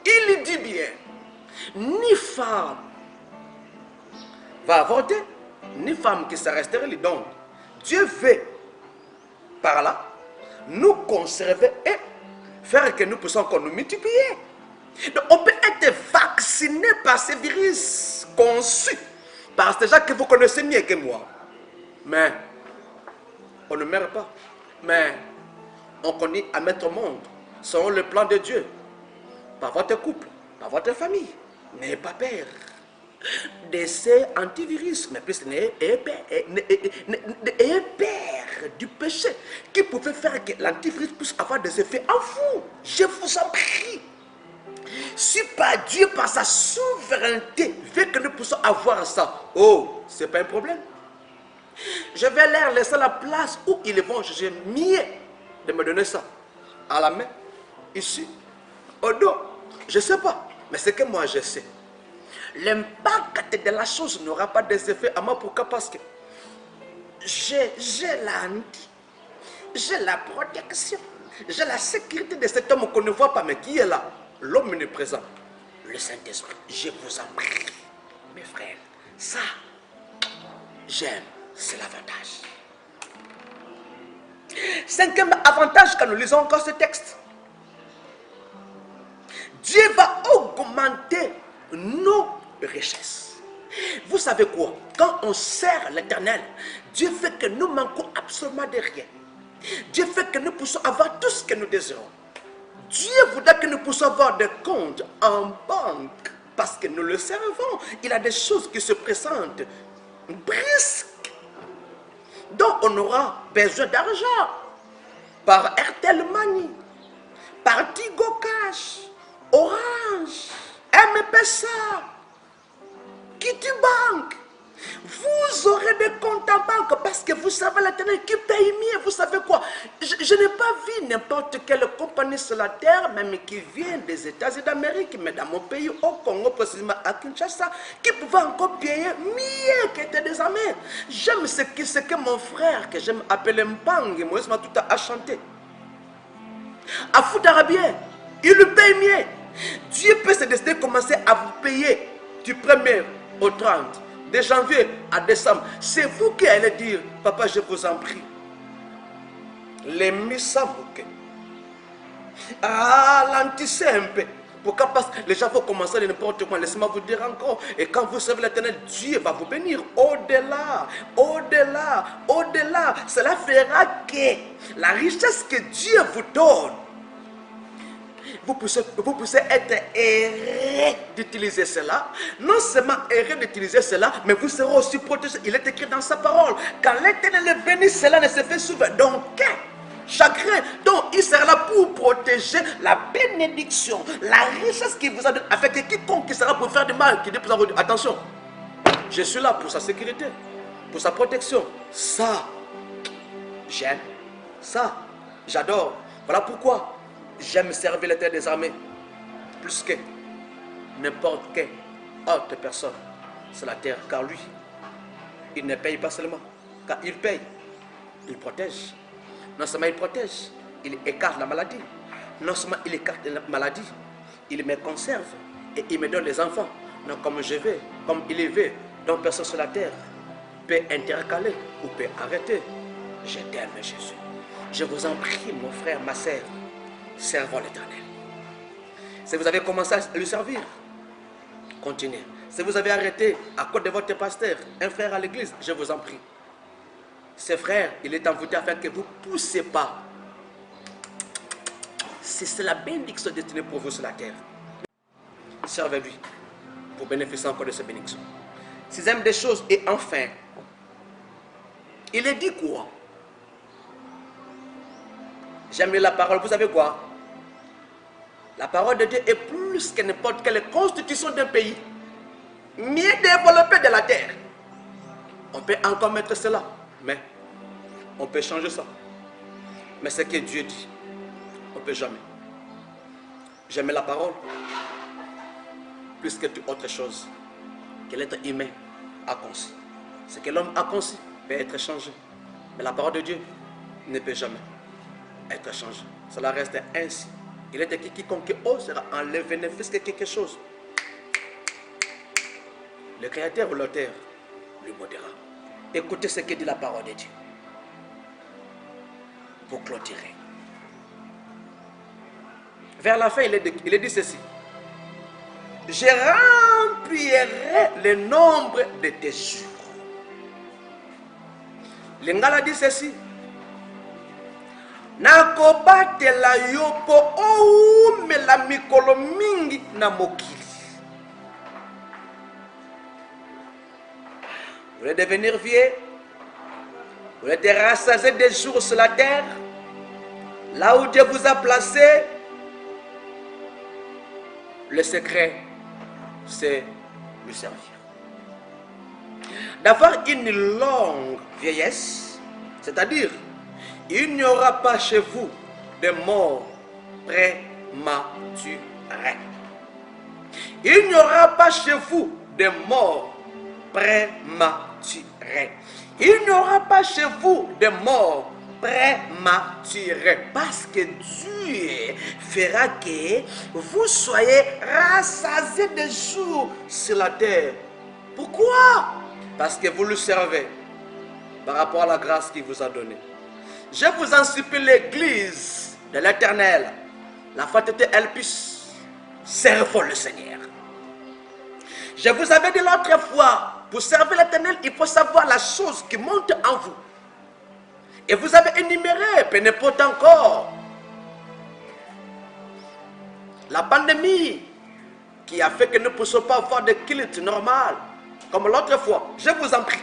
Il dit bien, ni femme va avorter, ni femme qui sera stérile. Donc, Dieu veut par là nous conserver et faire que nous puissions encore nous multiplier. Donc, on peut être vacciné par ces virus conçus par ces gens que vous connaissez mieux que moi. Mais on ne meurt pas. Mais on connaît à mettre au monde selon le plan de Dieu. Par votre couple, par votre famille. N'ayez pas peur de ces antivirus, mais plus n'ayez peur du péché qui pouvait faire que l'antivirus puisse avoir des effets en vous. Je vous en prie. Si par Dieu, par sa souveraineté, veut que nous puissions avoir ça, oh, c'est pas un problème. Je vais leur laisser la place où ils vont juger mieux de me donner ça. À la main, ici, au dos. Je ne sais pas, mais c'est que moi je sais. L'impact de la chose n'aura pas des effets à moi. Pourquoi? Parce que j'ai la protection, j'ai la sécurité de cet homme qu'on ne voit pas, mais qui est là. L'homme omniprésent, le Saint-Esprit. Je vous en prie, mes frères. Ça, j'aime, c'est l'avantage. Cinquième avantage quand nous lisons encore ce texte. Dieu va augmenter nos richesses. Vous savez quoi? Quand on sert l'Éternel, Dieu fait que nous manquons absolument de rien. Dieu fait que nous puissions avoir tout ce que nous désirons. Dieu voudra que nous puissions avoir des comptes en banque parce que nous le servons. Il a des choses qui se présentent brisques, dont on aura besoin d'argent par Airtel Money, par Tigo Cash, Orange, M-Pesa, Kitibank. Vous aurez des comptes en banque parce que vous savez l'Éternel qui paye mieux. Vous savez quoi? Je n'ai pas vu n'importe quelle compagnie sur la terre, même qui vient des États-Unis d'Amérique, mais dans mon pays, au Congo, précisément à Kinshasa, qui pouvait encore payer mieux qu'était des armées. J'aime ce que mon frère, que j'aime appeler Mpang, Moïse m'a tout à chanter. À Foot Arabien, il le paye mieux. Dieu peut se décider de commencer à vous payer du 1er au 30, de janvier à décembre. C'est vous qui allez dire, papa, je vous en prie. Les misavuke. Ah, l'anticé un peu. Pourquoi? Parce que les gens vont commencer à n'importe quoi. Laissez-moi vous dire encore. Et quand vous servez l'Éternel, Dieu va vous bénir. Au-delà, au-delà, au-delà. Cela fera que la richesse que Dieu vous donne, vous pouvez être heureux d'utiliser cela. Non seulement heureux d'utiliser cela, mais vous serez aussi protégé. Il est écrit dans sa parole. Quand l'Éternel est béni, cela ne se fait souvent. Donc, chagrin. Donc, il sera là pour protéger la bénédiction, la richesse qu'il vous a donnée. Avec quiconque qui sera pour faire du mal, qui dit pour dire, attention, je suis là pour sa sécurité, pour sa protection. Ça, j'aime. Ça, j'adore. Voilà pourquoi j'aime servir l'Éternel des armées plus que n'importe quelle autre personne sur la terre. Car lui, il ne paye pas seulement. Car il paye, il protège. Non seulement il protège, il écarte la maladie. Non seulement il écarte la maladie, il me conserve et il me donne les enfants. Donc comme je vais, comme il est veut, donc personne sur la terre peut intercaler ou peut arrêter. Je t'aime, Jésus. Je vous en prie, mon frère, ma sœur, servons l'Éternel. Si vous avez commencé à lui servir, continuez. Si vous avez arrêté à cause de votre pasteur, un frère à l'église, je vous en prie. Ce frère, il est envoûté afin que vous ne poussez pas. C'est la bénédiction destinée pour vous sur la terre. Servez-lui pour bénéficier encore de cette bénédiction. Sixième des choses, et enfin, il est dit quoi? J'aime la parole, vous savez quoi? La parole de Dieu est plus que n'importe quelle constitution d'un pays, mieux développée de la terre. On peut encore mettre cela, mais On peut changer ça. Mais ce que Dieu dit, on ne peut jamais. J'aime la parole plus que toute autre chose que l'être humain a conçu. Ce que l'homme a conçu peut être changé. Mais la parole de Dieu ne peut jamais être changée. Cela reste ainsi. Il est écrit quiconque osera enlever ne fût-ce que quelque chose. Le Créateur ou l'auteur lui modérera. Écoutez ce que dit la parole de Dieu. Pour clôturer. Vers la fin, il est dit ceci. Je remplirai le nombre de tes jours. L'Ingala dit ceci. Nakobatela yopo oumela mikolo mingi na mokili. Vous voulez devenir vieux? Vous voulez te rassasier des jours sur la terre? Là où Dieu vous a placé? Le secret, c'est lui servir. D'avoir une longue vieillesse, c'est-à-dire, il n'y aura pas chez vous de mort prématurée. Il n'y aura pas chez vous de mort prématurée. Il n'y aura pas chez vous de mort prématurée. Parce que Dieu fera que vous soyez rassasiés de jours sur la terre. Pourquoi? Parce que vous le servez par rapport à la grâce qu'il vous a donnée. Je vous en supplie, l'église de l'Éternel, la fatalité, elle puisse servir le Seigneur. Je vous avais dit l'autre fois, pour servir l'Éternel, il faut savoir la chose qui monte en vous. Et vous avez énuméré, peu n'importe encore, la pandémie qui a fait que nous ne puissions pas avoir de culte normal, comme l'autre fois. Je vous en prie.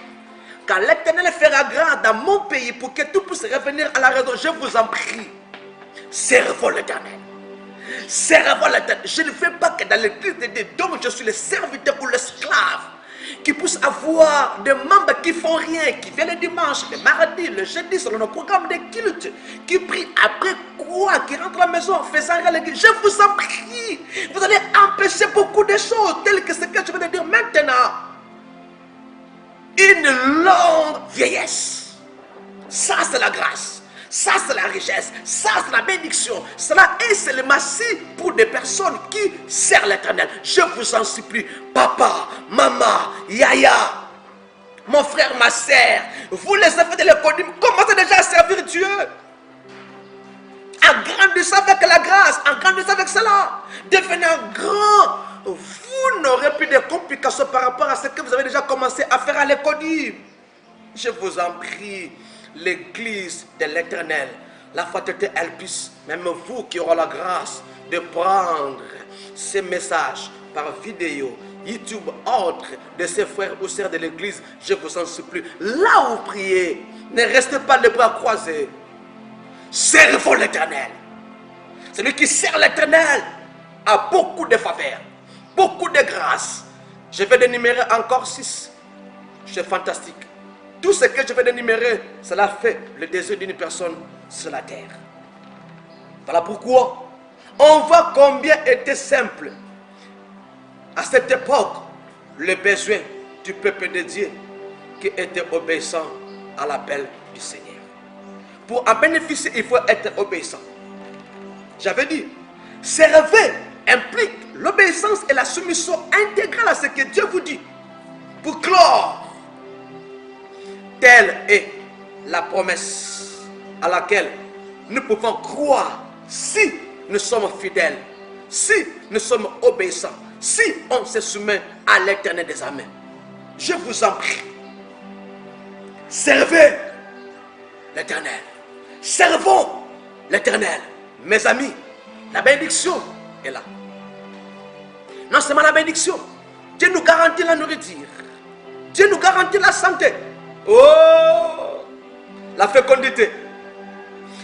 Quand l'Éternel fera grâce dans mon pays pour que tout puisse revenir à la raison, je vous en prie, servons l'Éternel. Servons l'Éternel. Je ne veux pas que dans l'église de Dieu, dont je suis le serviteur ou l'esclave, qui puisse avoir des membres qui font rien, qui viennent le dimanche, le mardi, le jeudi, selon nos programmes de culte, qui prient après quoi, qui rentrent à la maison en faisant rien l'église. Je vous en prie, vous allez empêcher beaucoup de choses, telles que ce que je viens de dire maintenant. Une longue vieillesse. Ça, c'est la grâce. Ça, c'est la richesse. Ça, c'est la bénédiction. Cela est seulement si pour des personnes qui servent l'Éternel. Je vous en supplie, papa, maman, yaya, mon frère, ma soeur, vous les enfants de l'école, commencez déjà à servir Dieu. Agrandissez avec la grâce, agrandissez avec cela. Devenez grand. Vous n'aurez plus de complications par rapport à ce que vous avez déjà commencé à faire à l'école. Je vous en prie, l'église de l'Éternel, la fatalité, elle puisse, même vous qui aurez la grâce de prendre ces messages par vidéo, YouTube, autres de ces frères ou sœurs de l'église, je vous en supplie, là où vous priez, ne restez pas les bras croisés. Servons l'Éternel. Celui qui sert l'Éternel a beaucoup de faveurs, beaucoup de grâce. Je vais énumérer encore 6. C'est fantastique. Tout ce que je vais énumérer, cela fait le désir d'une personne sur la terre. Voilà pourquoi on voit combien était simple à cette époque le besoin du peuple de Dieu qui était obéissant à l'appel du Seigneur. Pour en bénéficier, il faut être obéissant. J'avais dit, servir implique l'obéissance et la soumission intégrale à ce que Dieu vous dit. Pour clore, telle est la promesse à laquelle nous pouvons croire si nous sommes fidèles, si nous sommes obéissants, si on se soumet à l'Éternel des armées. Je vous en prie, servez l'Éternel. Servons l'Éternel. Mes amis, la bénédiction est là. Non seulement la bénédiction, Dieu nous garantit la nourriture. Dieu nous garantit la santé. Oh, la fécondité,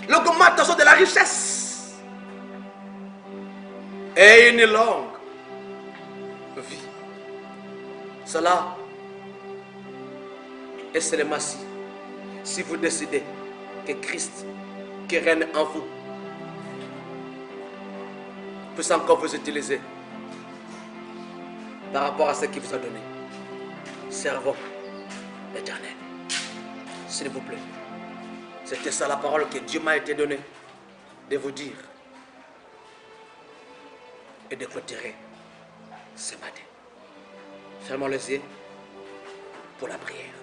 l'augmentation de la richesse et une longue vie. Cela est seulement si vous décidez que Christ, qui règne en vous, puisse encore vous utiliser par rapport à ce qu'il vous a donné. Servons l'Éternel. S'il vous plaît. C'était ça la parole que Dieu m'a été donnée de vous dire et de clôturer ce matin. Fermons les yeux pour la prière.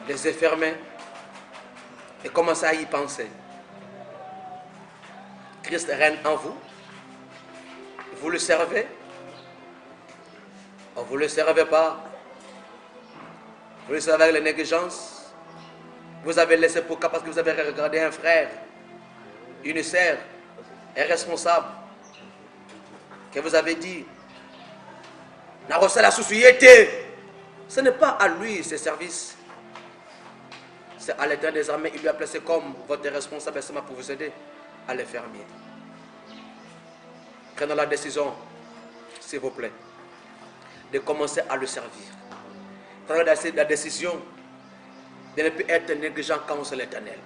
Les yeux fermés et commencez à y penser. Christ règne en vous. Vous le servez. Ou vous ne le servez pas. Vous le servez avec la négligence. Vous avez laissé pour cas parce que vous avez regardé un frère, une sœur, un responsable, que vous avez dit, n'a reçu la société. Ce n'est pas à lui ses services. C'est à l'Éternel des armées. Il lui a placé comme votre responsable pour vous aider à les faire mieux. Prenons la décision, s'il vous plaît, de commencer à le servir. Prenons la décision de ne plus être négligent quand c'est l'Éternel.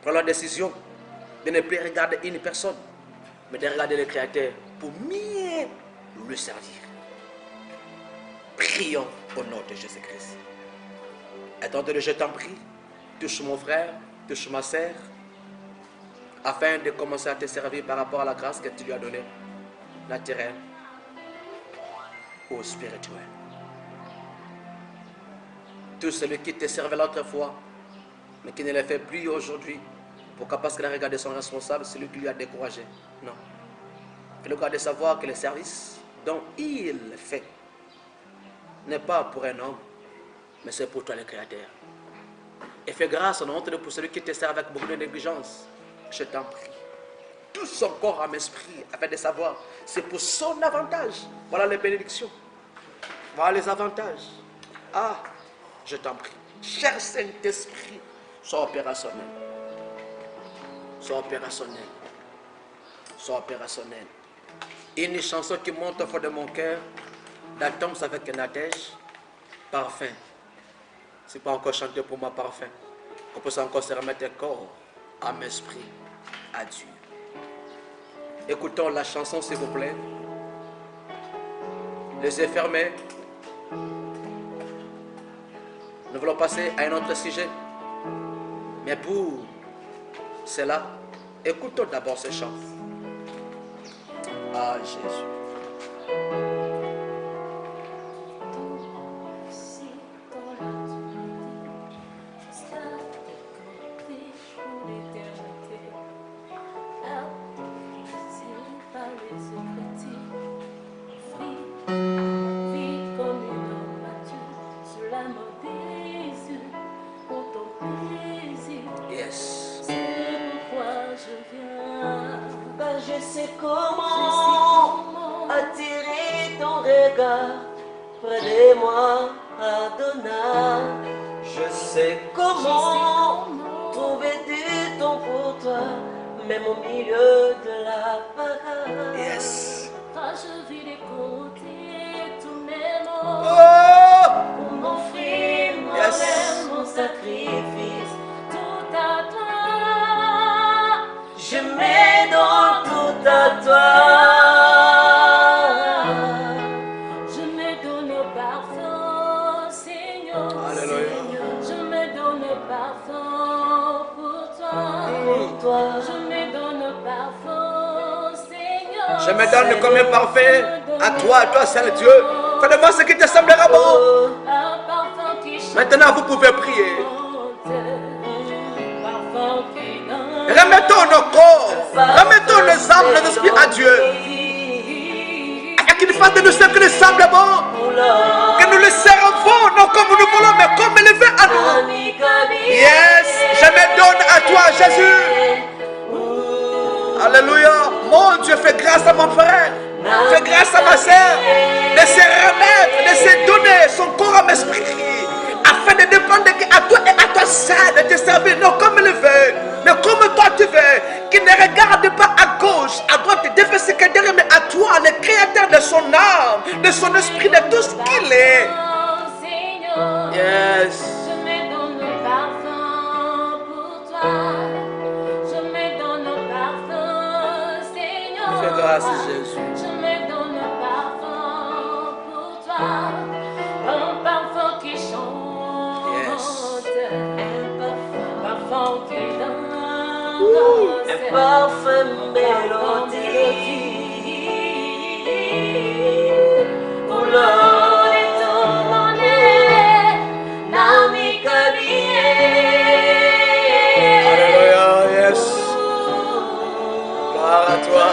Prenons la décision de ne plus regarder une personne, mais de regarder le Créateur pour mieux le servir. Prions au nom de Jésus-Christ. Attendez, je t'en prie, touche mon frère, touche ma sœur, afin de commencer à te servir par rapport à la grâce que tu lui as donnée, naturelle ou spirituelle. Tout celui qui te servait l'autre fois, mais qui ne le fait plus aujourd'hui, pourquoi? Parce qu'il a regardé son responsable, celui qui lui a découragé. Non. Il doit de savoir que le service dont il fait n'est pas pour un homme, mais c'est pour toi le Créateur. Et fais grâce en honte pour celui qui te sert avec beaucoup de négligence. Je t'en prie. Tout son corps à l'esprit, afin de savoir, c'est pour son avantage. Voilà les bénédictions. Voilà les avantages. Ah, je t'en prie. Cher Saint-Esprit, sois opérationnel. Sois opérationnel. Sois opérationnel. Une chanson qui monte au fond de mon cœur, d'Atoms avec Nadège, parfum. C'est pas encore chanté pour moi, parfum. On peut encore se remettre corps, âme, esprit, à Dieu. Écoutons la chanson, s'il vous plaît. Les yeux fermés. Nous voulons passer à un autre sujet. Mais pour cela, écoutons d'abord ce chant. Ah, Jésus. Près de moi, Adonai, je sais comment trouver du temps pour toi, même au milieu de la parade. Yes. Quand je vis les côtés, tous mes mots, Pour m'offrir moi-même mon sacrifice, tout à toi, je mets dans tout à toi. Je me donne parfum, Seigneur. Je me donne comme un parfait à toi seul Dieu. Fais-moi ce qui te semblera bon. Maintenant, vous pouvez prier. Remettons nos corps, remettons les âmes, les esprits à Dieu. Afin qu'il fasse de nous ce qui nous semble bon. Que nous le servons, non comme nous voulons, mais comme il veut à nous. Yes, je me donne à toi, Jésus. Alléluia. Mon Dieu, fais grâce à mon frère. Fais grâce à ma sœur. De se remettre, de se donner son corps à l'esprit. Afin de dépendre à toi et à toi seul, de te servir, non comme il veut, mais comme toi tu veux. Qu'il ne regarde pas à gauche, à droite, de faire ce qu'il derrière, mais à toi, le créateur de son âme, de son esprit, de tout ce qu'il est. Merci Jésus. Je me donne un parfum pour toi, un parfum qui chante, un parfum qui danse, un parfum mélodie. Alléluia, yes. Gloire à toi.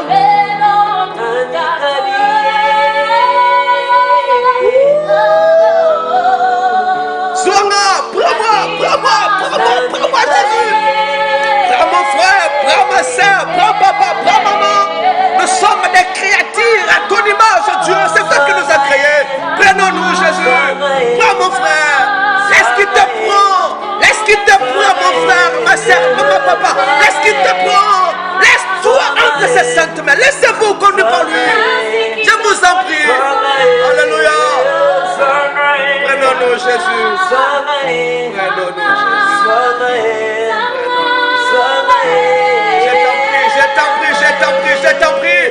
Zonga, prends-moi Jésus. Prends mon frère, prends ma soeur, prends papa, prends maman. Nous sommes des créatures à ton image, Dieu. C'est toi qui nous as créés. Prenons-nous, Jésus. Prends mon frère. Laisse qu'il te prend. Laisse qu'il te prend, mon frère, ma soeur, maman, papa. Laisse qu'il te prend. Laisse-toi entre ses saintes mains. Laissez-vous conduire par lui. Je vous en prie. Alléluia. Prenons-nous, Jésus. Prenons-nous, Jésus. Je t'en prie.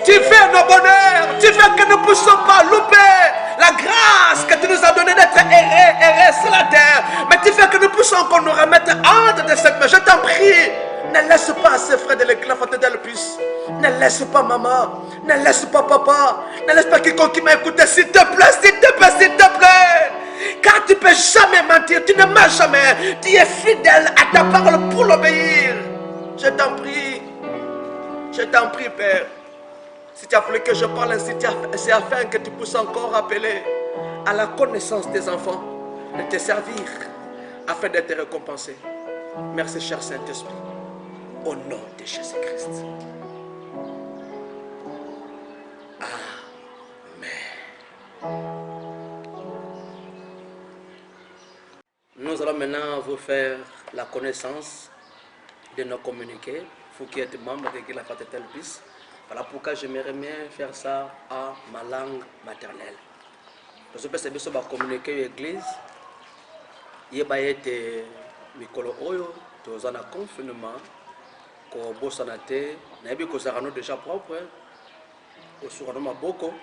Tu fais nos bonheurs. Tu fais que nous ne puissions pas louper la grâce que tu nous as donnée d'être errés sur la terre. Mais tu fais que nous puissions encore nous remettre entre tes mains. Je t'en prie. Ne laisse pas ces frères de l'église de puisse. Ne laisse pas maman. Ne laisse pas papa. Ne laisse pas quiconque qui m'a écouté. S'il te plaît, s'il te plaît, s'il te plaît. Car tu ne peux jamais mentir. Tu ne mens jamais. Tu es fidèle à ta parole pour l'obéir. Je t'en prie. Je t'en prie, Père. Si tu as voulu que je parle ainsi, c'est afin que tu puisses encore appeler à la connaissance des enfants, de te servir, afin d'être récompensé. Merci, cher Saint-Esprit. Au nom de Jésus-Christ. Amen. Nous allons maintenant vous faire la connaissance de nos communiqués. Vous qui êtes membre de la Fraternelle Bis. Voilà pourquoi j'aimerais bien faire ça à ma langue maternelle. Parce que c'est bien communiquer l'église. Il y a été mikolo oyo, tous en confinement. Ko bosanate, nabi ko sarano déjà propre. Au surnom maboko,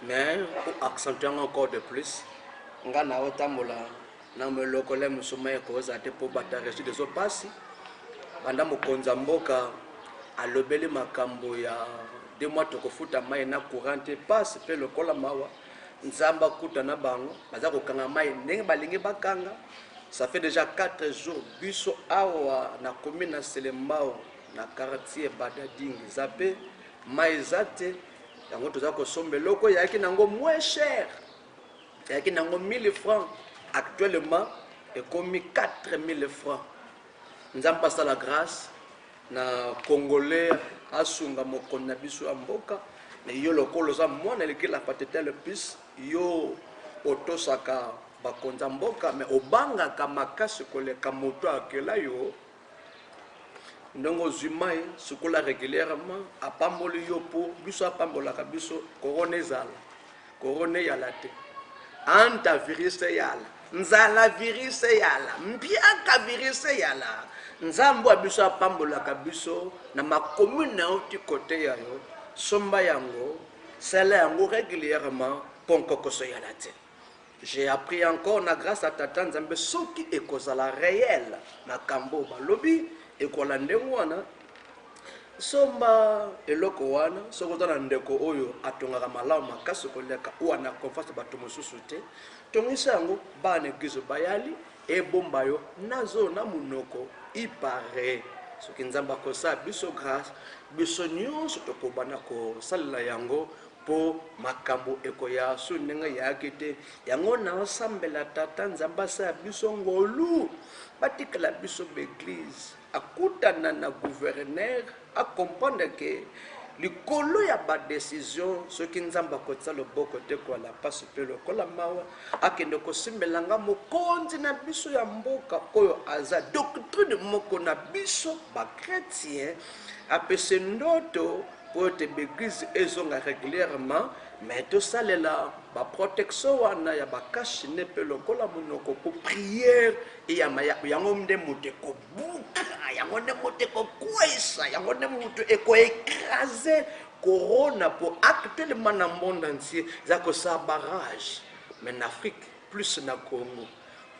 mais pour accentuer encore de plus. Nga na otambola na me lokole musuma ko zate pour battre des opasi. Banda mokonza mboka alobeli makambo ya 2 mois tokofuta mai na courante passe pe lokola mawa nzamba kuta na bango baza kokanga mai ndenge balingi bakanga. Ça fait déjà 4 jours biso awa na commune na Selembao na quartier Badading zape mai zate yango toza ko sombe loko yaki nango moins cher yaki nango 1000 francs actuellement et comme 4000 francs. Nous avons passé la grâce na Congolais asunga mokonzi na biso ya mboka na yo lokolo za mwana eleki la Fraternelle Bis yo otosaka bakonza mboka mais obangaka makasi koleka moto akela yo ndongo zumai sukola régulièrement apamboli yo po biso apambolaka biso korone ezala korone yala te anta virus yala nzala virus yala mbiaka virus yala nzambo abiso apambolaka biso na macommune na oti côté yayo somba yango sala yango régulièrement ponkokoso yala te. J'ai appris encore na grâce à tata nzambe soki ekozala réel makambo balobi ekola ndengo wana somba eloko wana soko na ndeko oyo atongaka malamu makasi koleka wana confiance bato mosusu te tongisa yango bana eglize bayali ebomba yo nazo na munoko ipare soki nzambe akosa biso grâce biso nyonso tokobana kosalela yango po makambo ekoya so ndenge yaki te yango naosambela tata nzambe asa biso ngolu batikala biso beglise akutana na gouverneur acomprendre que likolo ya ba décision soki nzamba kotsa loboko te kwa la passe pe lokola mawa akende kosimbelanga mokonzi na biso ya mboka oyo aza doctrine moko na biso ba chrétien apese ndoto po te beglise ezonga régulièrement mais to salela ba protection wana ya ba kashine pe lokola monoko pour prière et ya yango mde muteko buka yango ne muteko kwesa yango ne mutu eko écraser corona pour actuellement dans le monde entier ça que ça barrage mais en Afrique plus na Congo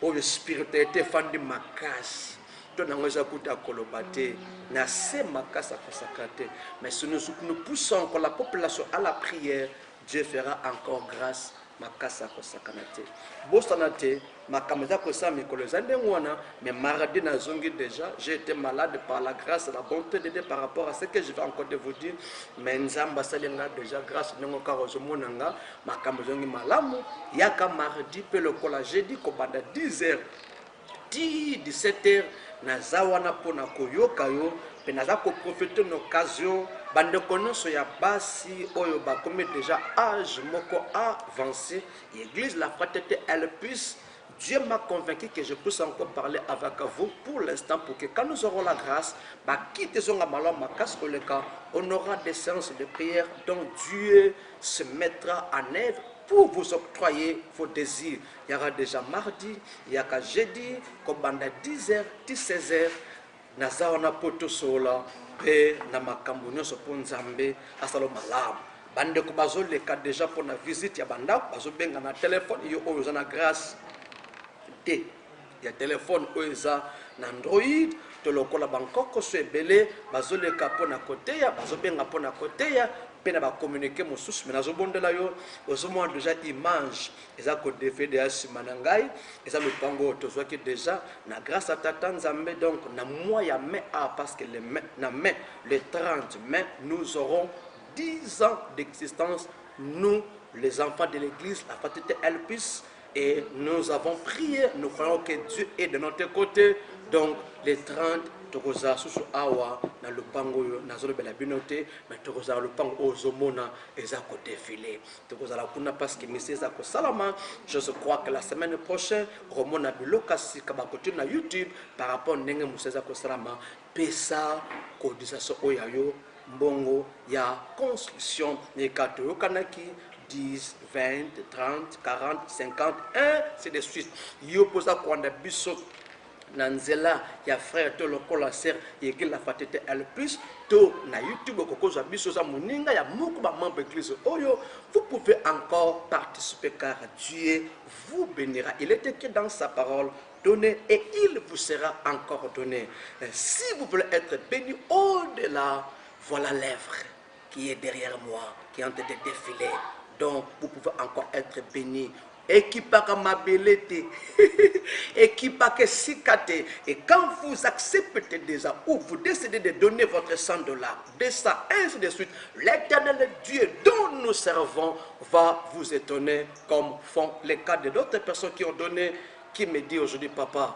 où le spiritualité fandi makasi to na ngoza kuta kolobate na se makasa consacré mais si nous poussons encore la population à la prière Dieu fera encore grâce makasa kosakanate bostanate makameza kosa mikolo zande ngwana mais mardi na zongi déjà j'ai été malade par la grâce et la bonté de Dieu par rapport à ce que je vais encore de vous dire mais nzamba salenga déjà grâce nengo karozo monanga makameza zongi malamu yaka mardi pe le kola jeudi ko banda 10h 17h na zawana pona koyoka yo pe naza ko profiter une occasion bande konoso ya basi oyo ba comme déjà âge moko avancé l'église la fraternité elle puisse Dieu m'a convaincu que je puisse encore parler avec vous pour l'instant pour que quand nous aurons la grâce bah quitter son amalom ma casse le cas on aura des séances de prière dont Dieu se mettra en œuvre pour vous octroyer vos désirs. Il y aura déjà mardi, il y aura jeudi, comme banda 10h, 16h, naza wana poto sola, pe na makambo nyonso po nzambe asalo malamu. Bande ko bazoleka déjà pour la visite ya banda, bazobenga na téléphone yo oyo na grâce te. Il y a téléphone oyo na Android, to lokola bankoko so ebele, bazoleka po na côté ya, bazobenga po na côté ya. Pena ba communiquer mosusu mais nazobondela yo ozomo déjà image eza ko DVD simanangai eza le pango tozwaki déjà na grâce à tata nzambe donc na mois ya mai parce que le mai na mai le 30 mai nous aurons 10 ans d'existence nous les enfants de l'église la fraternité elle puisse et nous avons prié nous croyons que Dieu est de notre côté donc les 30 tokoza susu awa na lupango na zolo bela binote mais tokoza lupango ozomona eza ko défiler tokoza la kuna parce que monsieur za ko salama je crois que la semaine prochaine romona bilokasi kaba continue na YouTube par rapport ndenge monsieur za ko salama pesa cotisation oyayo mbongo ya construction ne kato kanaki 10, 20, 30, 40, 50, 1, c'est de suite. Yo posa kwanda biso nanzela ya frère to lokola sœur yeke la fraternité elle plus to na YouTube kokoza biso za muninga ya moko ba membre église oyo vous pouvez encore participer car Dieu vous bénira. Il est écrit dans sa parole donnez et il vous sera encore donné. Si vous voulez être béni au-delà, voilà l'œuvre qui est derrière moi, qui est en train de défiler. Donc, vous pouvez encore être béni. Équipaka mabelete, équipaka sikate. Et quand vous acceptez déjà, ou vous décidez de donner votre $100, de ça, ainsi de suite, l'éternel Dieu dont nous servons va vous étonner, comme font les cas de d'autres personnes qui ont donné, qui me dit aujourd'hui, papa,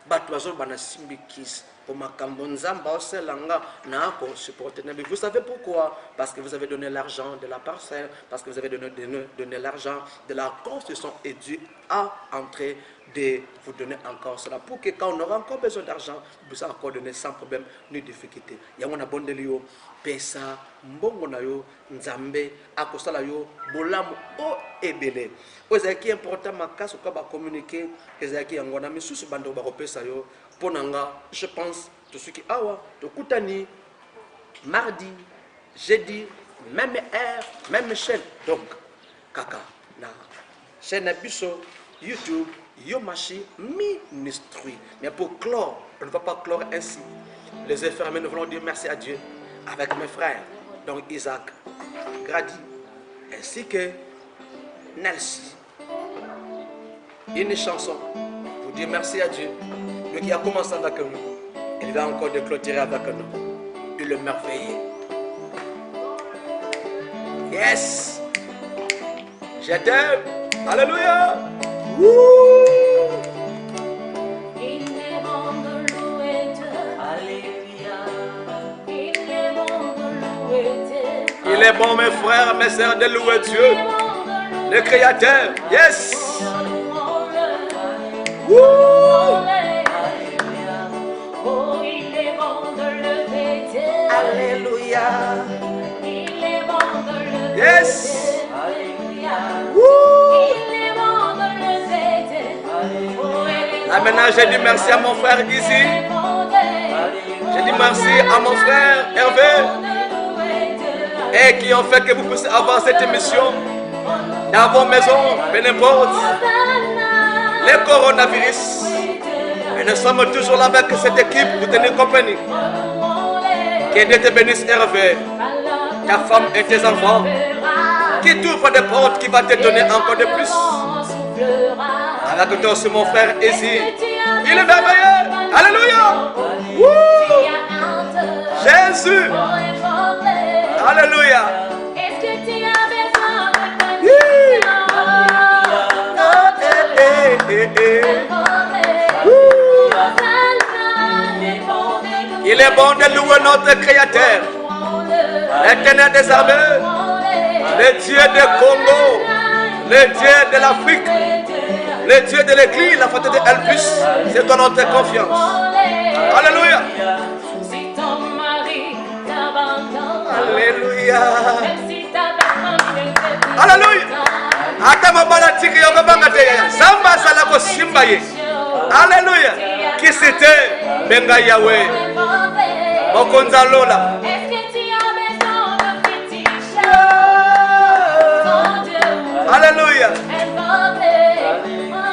Batouazol Banasimbikis. Pour ma kambonzamba oselanga na ko supporter. Vous savez pourquoi? Parce que vous avez donné l'argent de la parcelle, parce que vous avez donné l'argent de la construction et Dieu a entré de vous donner encore cela pour que quand on aura encore besoin d'argent, vous puissiez encore donner sans problème ni difficulté. Yamona bondelio pesa mbongo na yo nzambe akosala yo bolamu o ebele. Ozaki important makasi ko ba communiquer ezaki yangona misusu bando ba kopesa yo. Ponanga, je pense, tout ce qui awa, tout kutani, mardi, jeudi, même heure, même chaîne. Donc, kaka, na chaîne Abisso, YouTube, Yomashi, ministry. Mais pour clore, on ne va pas clore ainsi. Les infirmiers, nous voulons dire merci à Dieu avec mes frères, donc Isaac, Grady, ainsi que Nelsie. Une chanson pour dire merci à Dieu. Lui qui a commencé avec nous, il va encore de clôturer avec nous. Il est merveilleux. Yes! Je t'aime. Alléluia! Il est bon de louer Dieu. Alléluia. Il est bon de louer Dieu. Il est bon, mes frères, mes sœurs, de louer Dieu, le Créateur. Yes! Oh, il est bon de lever Dieu. Alléluia! Il est bon de lever Yes! Dieu. Alléluia. Il est bon de lever Dieu. Oh, il est Là maintenant, j'ai dit merci à mon frère ici. bon de J'ai dit merci à mon frère Hervé. et qui ont fait que vous puissiez avoir cette émission dans vos maisons, peu importe les coronavirus. Et nous sommes toujours là avec cette équipe pour tenir compagnie. Que Dieu te bénisse, Hervé, ta femme et tes enfants. Qui t'ouvre des portes qui va te donner encore de plus. Avec toi aussi, mon frère, ici. Il est merveilleux. Alléluia. Woo! Jésus. Alléluia. Est-ce que tu as besoin Il est bon de louer notre Créateur, l'Éternel des armées, le Dieu du Congo, le Dieu de l'Afrique, le Dieu de l'Église, la fête de Elpus. C'est dans notre confiance. Alléluia. Si ton mari t'abandonne, Alléluia. même si ta belle-famille ne fait plus Alléluia. Ata mabala tiki yoga banga teya. Samba salako simbaye. Alléluia. Qui c'était? Benga Yahweh. Mokonza Lola. Est-ce que tu as besoin de fétiche? Ton Dieu Alléluia. est mauvais.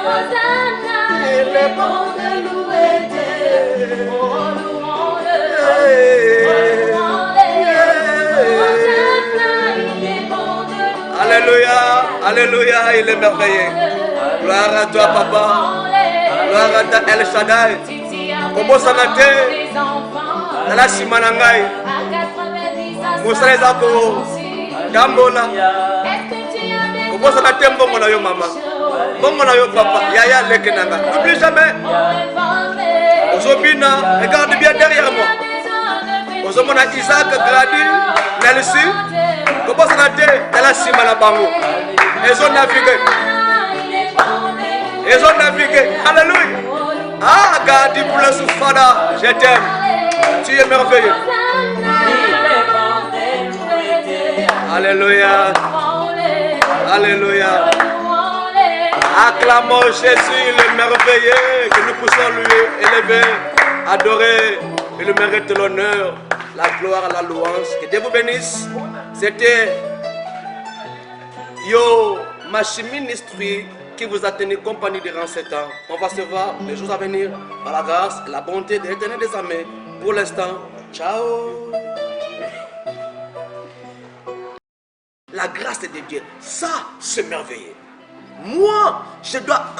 Hosanna, il est bon de louer Dieu. Oh, louons-le. Louons-le. Hosanna, il est bon de louer. Alléluia. Alléluia. Il est merveilleux. Gloire à toi, papa. Gloire à ta El Shaddai. Comment ça va te? Dans la Simanangai. Moussa Zako. Gambola. Comment ça va te, bon yo maman? Bon yo papa. Yaya Lekenanga. N'oublie jamais. Ozobina, regarde bien derrière moi. Ozomona Isaac Grady, Nelsi. Comment ça va te? Dans la Simanabango. Ils ont navigué. Ils ont navigué. Alléluia. Ah, Gadi pour le Soufada, je t'aime. Tu es merveilleux. Alléluia. Alléluia. Acclamons Jésus, le merveilleux, que nous puissions lui élever, adorer. Il mérite l'honneur, la gloire, la louange. Que Dieu vous bénisse. C'était Yo Machi Ministry qui vous a tenu compagnie durant ce temps. On va se voir les jours à venir par la grâce et la bonté de l'Éternel des armées. Pour l'instant, ciao. La grâce de Dieu, ça c'est merveilleux. Moi, je dois